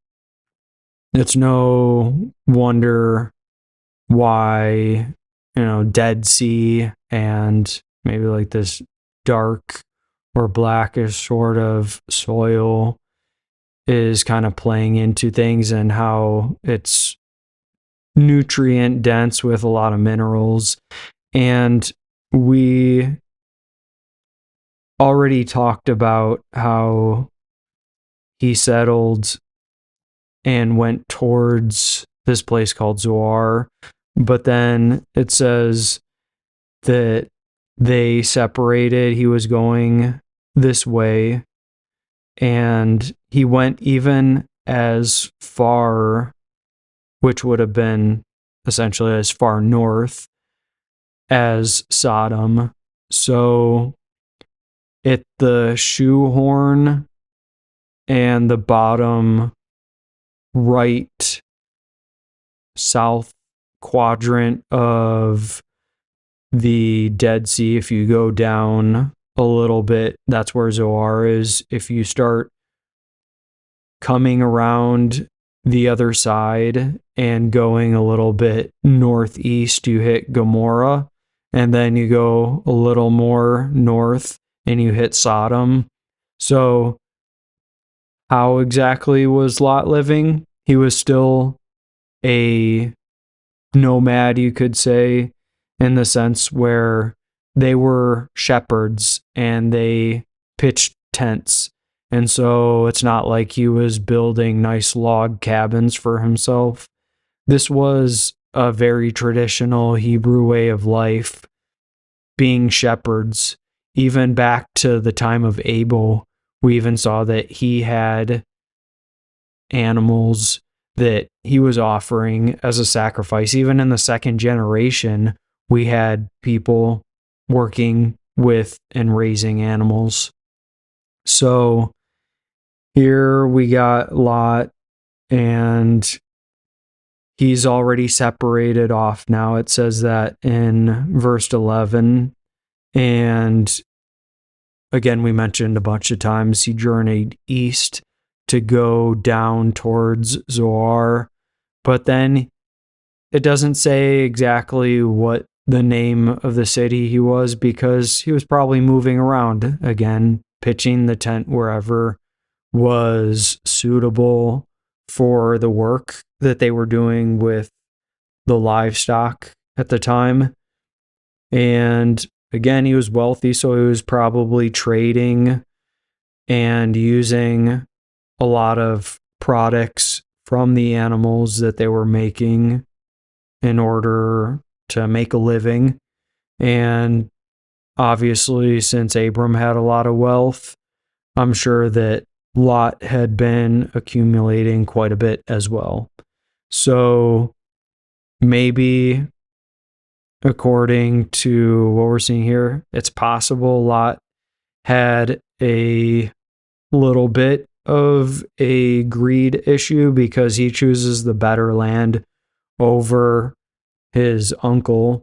it's no wonder why, Dead Sea and maybe like this dark or blackish sort of soil is kind of playing into things, and how it's nutrient dense with a lot of minerals. And we already talked about how he settled and went towards this place called Zoar, but then it says that they separated. He was going this way, and he went even as far, which would have been essentially as far north as Sodom. So at the shoehorn and the bottom right south quadrant of the Dead Sea, if you go down a little bit, that's where Zoar is. If you start coming around the other side and going a little bit northeast, you hit Gomorrah, and then you go a little more north and you hit Sodom. So how exactly was Lot living? He was still a nomad, you could say, in the sense where they were shepherds and they pitched tents. And so it's not like he was building nice log cabins for himself. This was a very traditional Hebrew way of life, being shepherds. Even back to the time of Abel, we even saw that he had animals that he was offering as a sacrifice. Even in the second generation, we had people working with and raising animals. So here we got Lot, and he's already separated off now. It says that in verse 11. And again, we mentioned a bunch of times he journeyed east to go down towards Zoar. But then it doesn't say exactly what the name of the city he was, because he was probably moving around again, pitching the tent wherever was suitable for the work that they were doing with the livestock at the time. And again, he was wealthy, so he was probably trading and using a lot of products from the animals that they were making in order to make a living. And obviously, since Abram had a lot of wealth, I'm sure that Lot had been accumulating quite a bit as well. So maybe, according to what we're seeing here, it's possible Lot had a little bit of a greed issue because he chooses the better land over his uncle.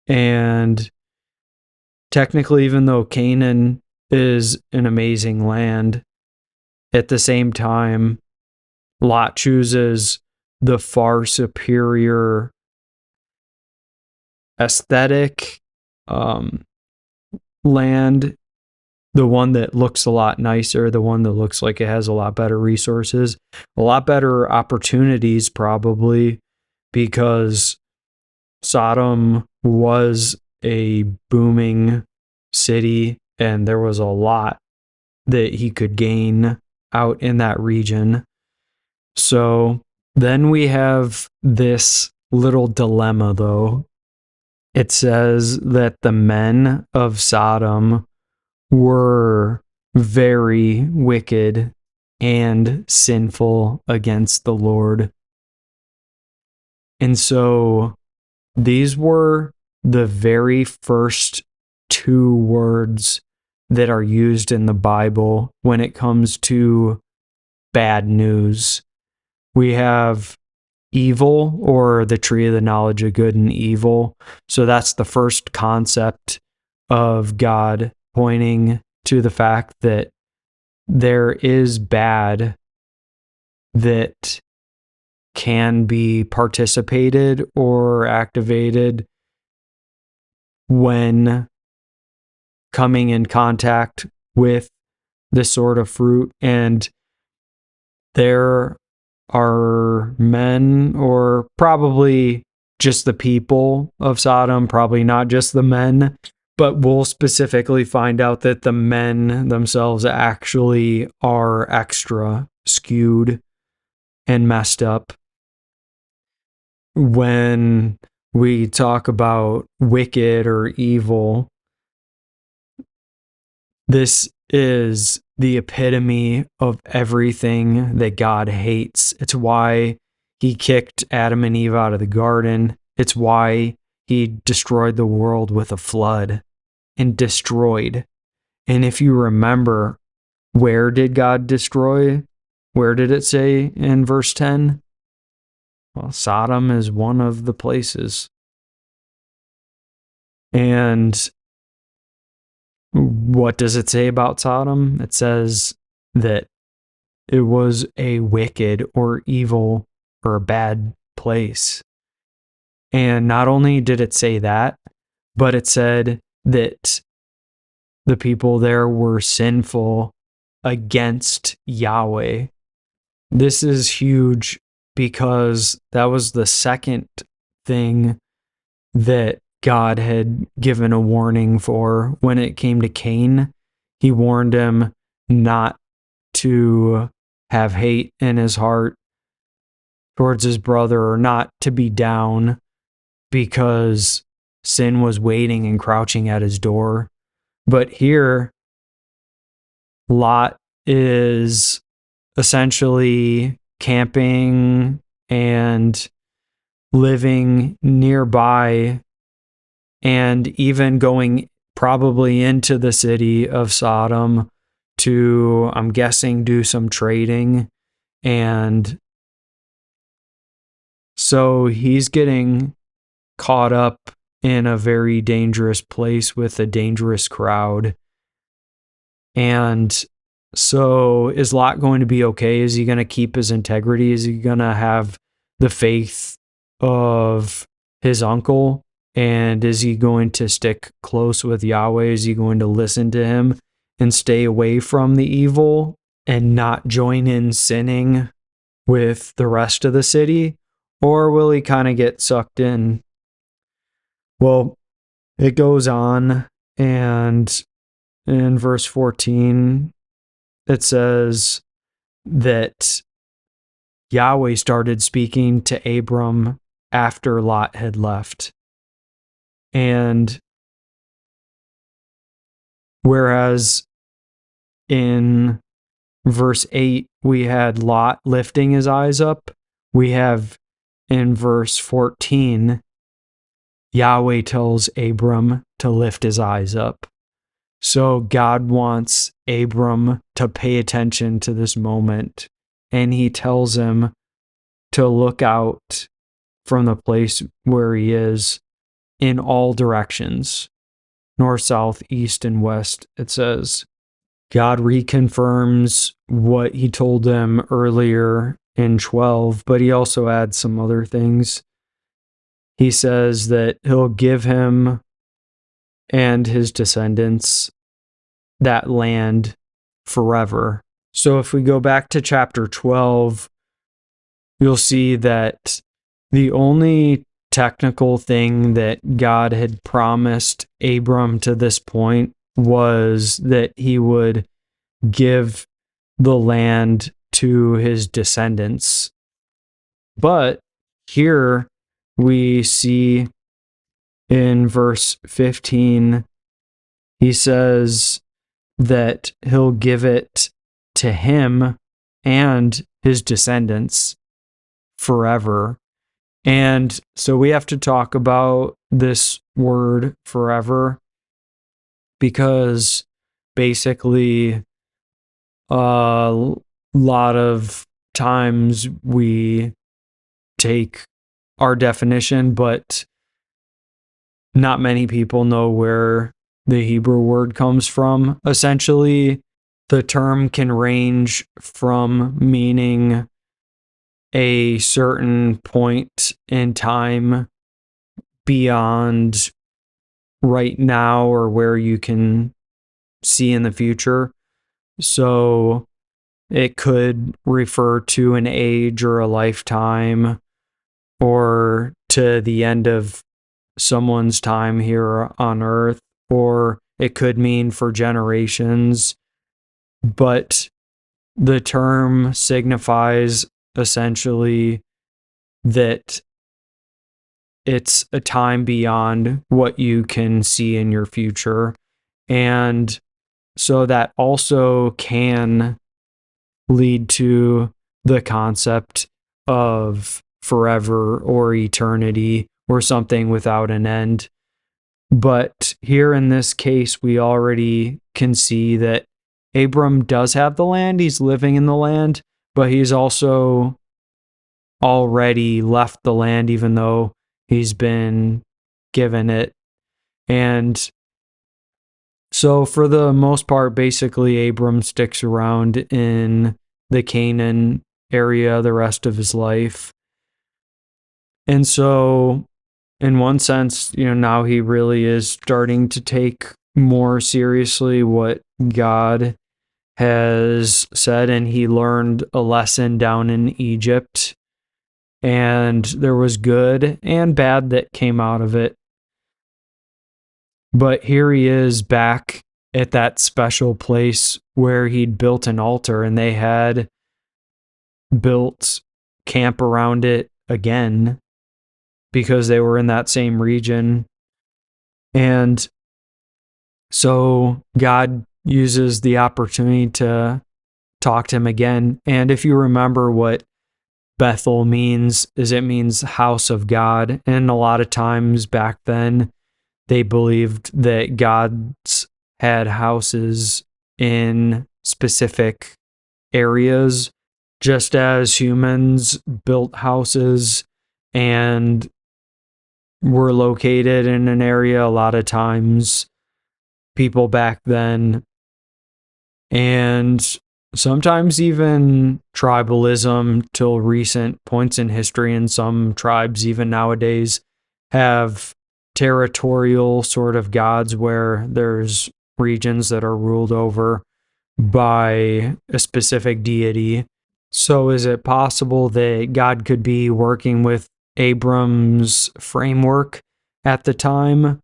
And technically, even though Canaan is an amazing land, at the same time, Lot chooses the far superior aesthetic land, the one that looks a lot nicer, the one that looks like it has a lot better resources, a lot better opportunities probably, because Sodom was a booming city and there was a lot that he could gain out in that region. So then we have this little dilemma, though. It says that the men of Sodom were very wicked and sinful against the Lord. And so these were the very first two words that are used in the Bible when it comes to bad news. We have evil, or the tree of the knowledge of good and evil. So that's the first concept of God pointing to the fact that there is bad that can be participated or activated when coming in contact with this sort of fruit. And there are men, or probably just the people of Sodom, probably not just the men, but we'll specifically find out that the men themselves actually are extra skewed and messed up. When we talk about wicked or evil, this is the epitome of everything that God hates. It's why he kicked Adam and Eve out of the garden. It's why he destroyed the world with a flood and destroyed. And if you remember, where did God destroy? Where did it say in verse 10? Well, Sodom is one of the places. And what does it say about Sodom? It says that it was a wicked or evil or a bad place. And not only did it say that, but it said that the people there were sinful against Yahweh. This is huge because that was the second thing that God had given a warning for when it came to Cain. He warned him not to have hate in his heart towards his brother, or not to be down, because sin was waiting and crouching at his door. But here, Lot is essentially camping and living nearby, and even going probably into the city of Sodom to, I'm guessing, do some trading. And so he's getting caught up in a very dangerous place with a dangerous crowd. And so is Lot going to be okay? Is he going to keep his integrity? Is he going to have the faith of his uncle? And is he going to stick close with Yahweh? Is he going to listen to him and stay away from the evil and not join in sinning with the rest of the city? Or will he kind of get sucked in? Well, it goes on, and in verse 14, it says that Yahweh started speaking to Abram after Lot had left. And whereas in verse 8, we had Lot lifting his eyes up, we have in verse 14, Yahweh tells Abram to lift his eyes up. So God wants Abram to pay attention to this moment, and he tells him to look out from the place where he is in all directions, north, south, east, and west. It says God reconfirms what he told him earlier in 12, but he also adds some other things. He says that he'll give him and his descendants that land forever. So if we go back to chapter 12, you'll see that the only technical thing that God had promised Abram to this point was that he would give the land to his descendants. But here we see in verse 15, he says that he'll give it to him and his descendants forever. And so we have to talk about this word forever, because basically a lot of times we take our definition, but not many people know where the Hebrew word comes from. Essentially, the term can range from meaning a certain point in time beyond right now or where you can see in the future. So it could refer to an age or a lifetime or to the end of someone's time here on earth, or it could mean for generations. But the term signifies essentially that it's a time beyond what you can see in your future. And so that also can lead to the concept of forever or eternity or something without an end. But here in this case, we already can see that Abram does have the land. He's living in the land, but he's also already left the land, even though he's been given it. And so for the most part, basically, Abram sticks around in the Canaan area the rest of his life. And so in one sense, now he really is starting to take more seriously what God has said, and he learned a lesson down in Egypt, and there was good and bad that came out of it. But here he is back at that special place where he'd built an altar, and they had built camp around it again because they were in that same region. And so God uses the opportunity to talk to him again. And if you remember what Bethel means, is it means house of God. And a lot of times back then, they believed that gods had houses in specific areas, just as humans built houses and were located in an area. A lot of times, people back then, and sometimes even tribalism till recent points in history, and some tribes even nowadays have territorial sort of gods where there's regions that are ruled over by a specific deity. So is it possible that God could be working with Abram's framework at the time?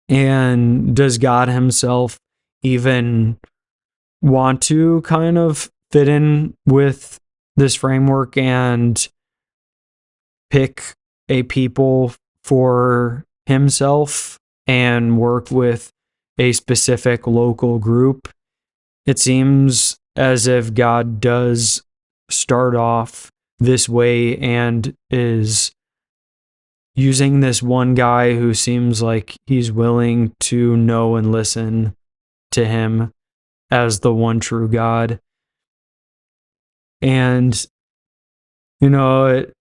And does God himself even want to kind of fit in with this framework and pick a people for himself and work with a specific local group? It seems as if God does start off this way and is using this one guy who seems like he's willing to know and listen to him as the one true God. And, it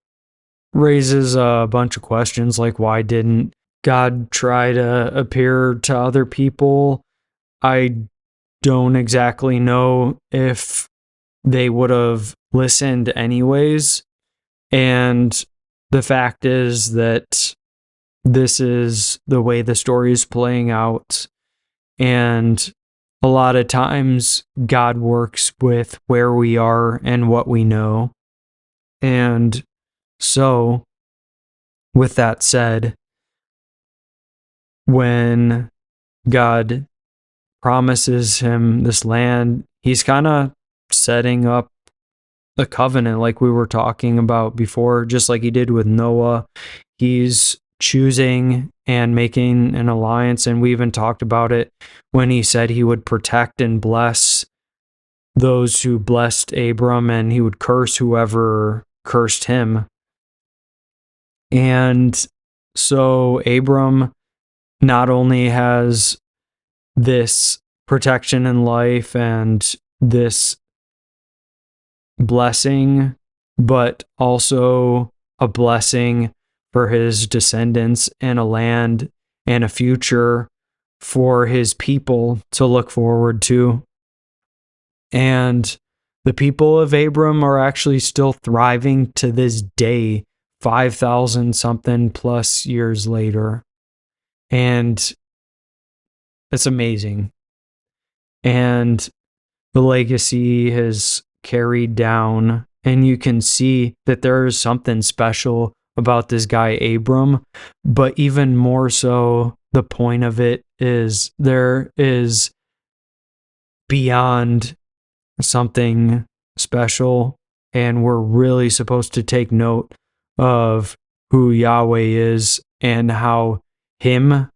raises a bunch of questions like, why didn't God try to appear to other people? I don't exactly know if they would have listened anyways. And the fact is that this is the way the story is playing out. And a lot of times God works with where we are and what we know. And so, with that said, when God promises him this land, he's kind of setting up a covenant like we were talking about before, just like he did with Noah. He's choosing and making an alliance, and we even talked about it when he said he would protect and bless those who blessed Abram, and he would curse whoever cursed him. And so Abram not only has this protection in life and this blessing, but also a blessing for his descendants and a land and a future for his people to look forward to. And the people of Abram are actually still thriving to this day, 5,000 something plus years later. And it's amazing. And the legacy has carried down, and you can see that there is something special about this guy Abram. But even more so, the point of it is there is beyond something special, and we're really supposed to take note of who Yahweh is and how him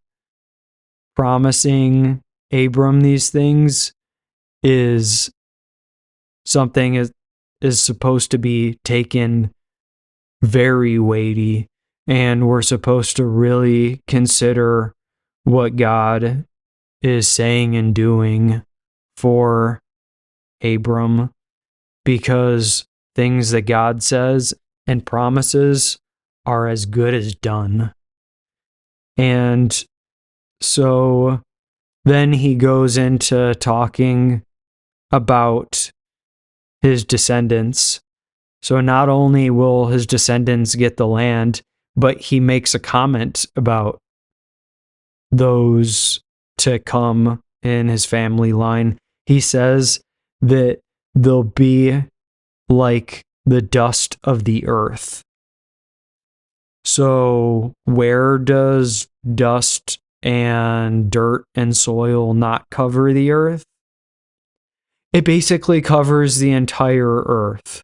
promising Abram these things is something is supposed to be taken very weighty, and we're supposed to really consider what God is saying and doing for Abram, because things that God says and promises are as good as done. And so then he goes into talking about his descendants. So not only will his descendants get the land, but he makes a comment about those to come in his family line. He says that they'll be like the dust of the earth. So where does dust and dirt and soil not cover the earth? It basically covers the entire earth.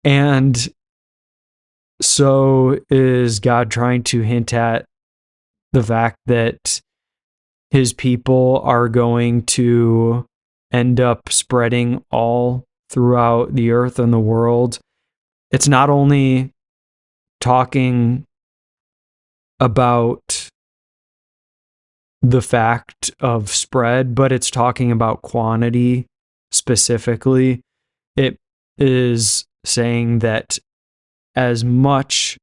And so is God trying to hint at the fact that his people are going to end up spreading all throughout the earth and the world. It's not only talking about the fact of spread, but it's talking about quantity specifically. It is saying that as much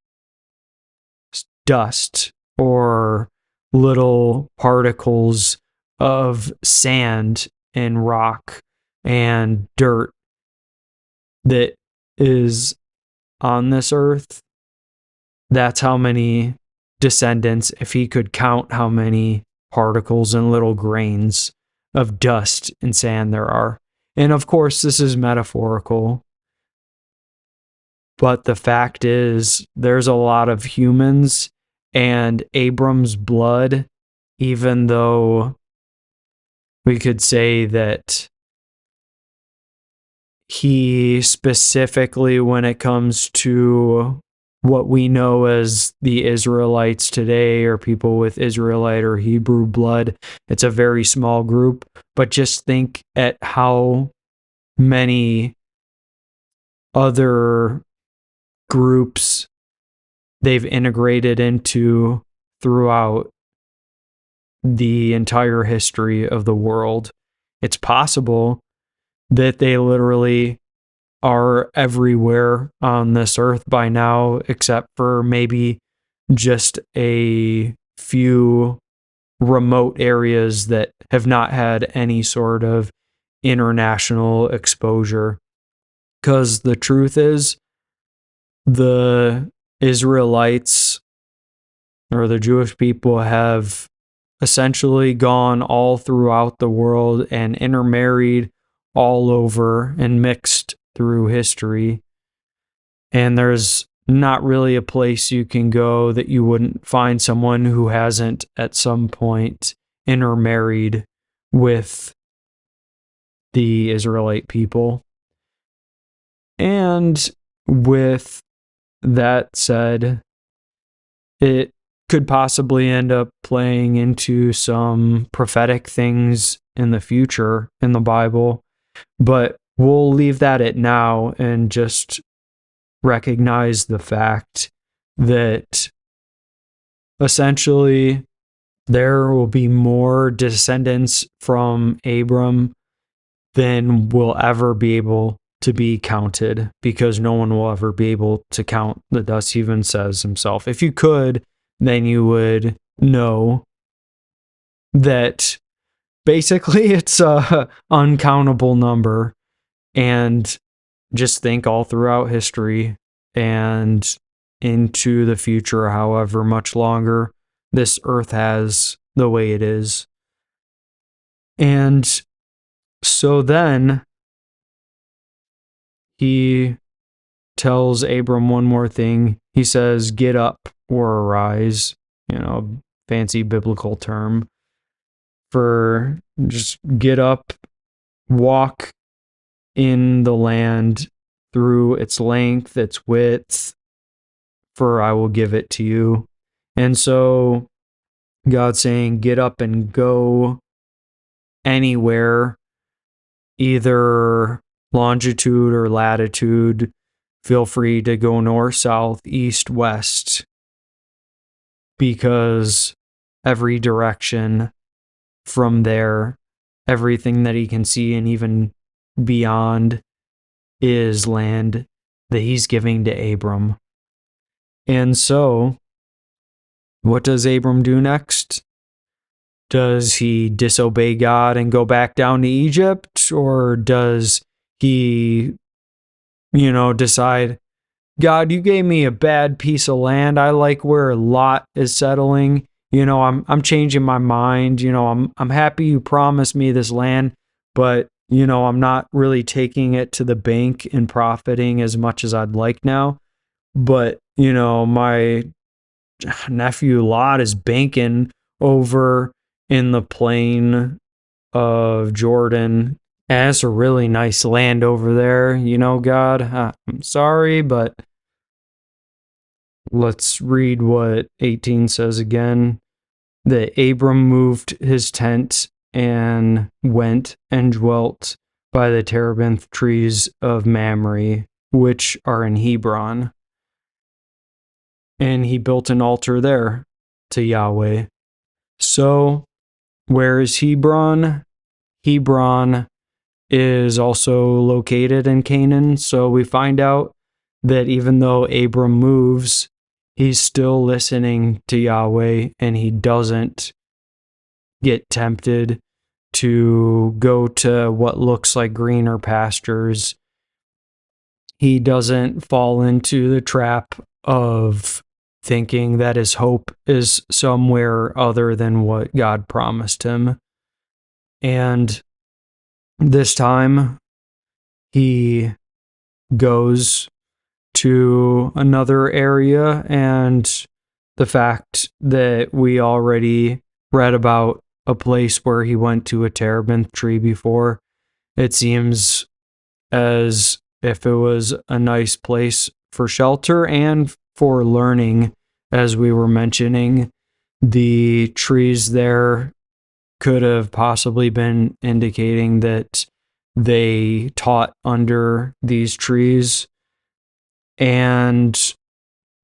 dust or little particles of sand and rock and dirt that is on this earth, that's how many descendants, if he could count how many particles and little grains of dust and sand there are. And of course, this is metaphorical. But the fact is, there's a lot of humans, and Abram's blood, even though we could say that he specifically, when it comes to what we know as the Israelites today, or people with Israelite or Hebrew blood, it's a very small group. But just think at how many other groups they've integrated into throughout the entire history of the world. It's possible that they literally are everywhere on this earth by now, except for maybe just a few remote areas that have not had any sort of international exposure. Because the truth is, the Israelites or the Jewish people have essentially gone all throughout the world and intermarried all over and mixed through history. And there's not really a place you can go that you wouldn't find someone who hasn't at some point intermarried with the Israelite people. And with that said, it could possibly end up playing into some prophetic things in the future in the Bible, but we'll leave that at now and just recognize the fact that essentially there will be more descendants from Abram than we'll ever be able to be counted, because no one will ever be able to count the dust. He even says himself, if you could, then you would know that basically it's a uncountable number. And just think all throughout history and into the future, however much longer this earth has the way it is. And so then he tells Abram one more thing. He says, get up or arise, fancy biblical term for just get up, walk in the land through its length, its width, for I will give it to you. And so God's saying, get up and go anywhere, either longitude or latitude. Feel free to go north, south, east, west, because every direction from there, everything that he can see and even beyond, is land that he's giving to Abram. And so, what does Abram do next? Does he disobey God and go back down to Egypt? Or does he, decide, God, you gave me a bad piece of land. I like where Lot is settling. I'm changing my mind. I'm happy you promised me this land, but I'm not really taking it to the bank and profiting as much as I'd like now. But, my nephew Lot is banking over in the plain of Jordan. And it's a really nice land over there. God, I'm sorry, but let's read what 18 says again. That Abram moved his tent and went and dwelt by the terebinth trees of Mamre, which are in Hebron. And he built an altar there to Yahweh. So, where is Hebron? Hebron is also located in Canaan. So we find out that even though Abram moves, he's still listening to Yahweh, and he doesn't get tempted to go to what looks like greener pastures. He doesn't fall into the trap of thinking that his hope is somewhere other than what God promised him. And this time, he goes to another area, and the fact that we already read about a place where he went to a terebinth tree before, it seems as if it was a nice place for shelter and for learning. As we were mentioning, the trees there could have possibly been indicating that they taught under these trees. And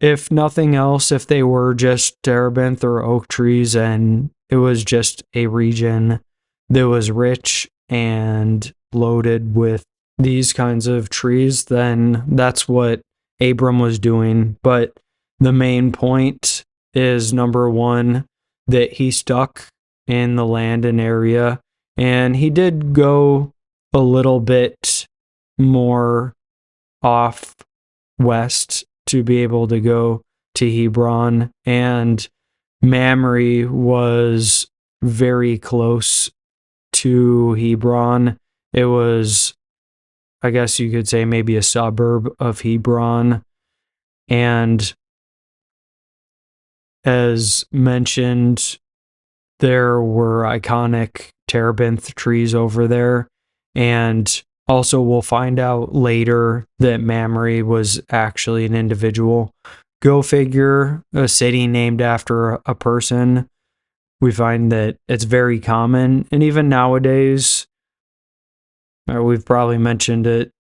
if nothing else, if they were just terebinth or oak trees and it was just a region that was rich and loaded with these kinds of trees, then that's what Abram was doing. But the main point is, number one, that he stuck in the land and area, and he did go a little bit more off west to be able to go to Hebron, and Mamre was very close to Hebron. It was, I guess you could say, maybe a suburb of Hebron. And as mentioned, there were iconic terebinth trees over there. And also we'll find out later that Mamre was actually an individual. Go figure, a city named after a person. We find that it's very common. And even nowadays, we've probably mentioned it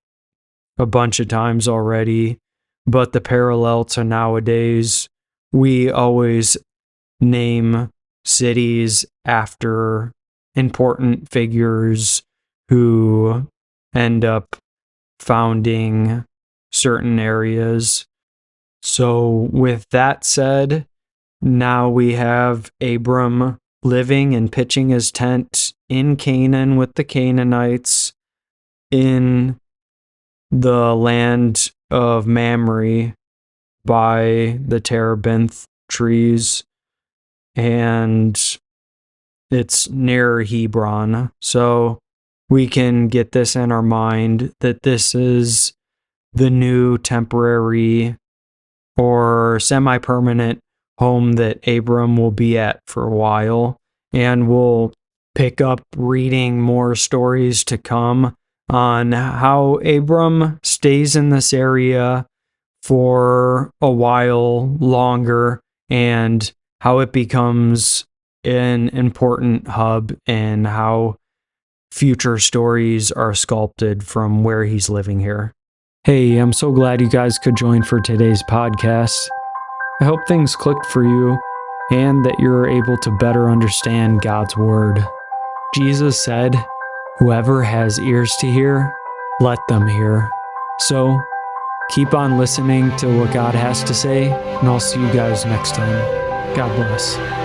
a bunch of times already, but the parallel to nowadays, we always name cities after important figures who end up founding certain areas. So with that said, now we have Abram living and pitching his tent in Canaan with the Canaanites in the land of Mamre by the terebinth trees, and it's near Hebron. So we can get this in our mind that this is the new temporary or semi-permanent home that Abram will be at for a while. And we'll pick up reading more stories to come on how Abram stays in this area for a while longer and how it becomes an important hub and how future stories are sculpted from where he's living here. Hey, I'm so glad you guys could join for today's podcast. I hope things clicked for you and that you're able to better understand God's Word. Jesus said, "Whoever has ears to hear, let them hear." So, keep on listening to what God has to say, and I'll see you guys next time. God bless.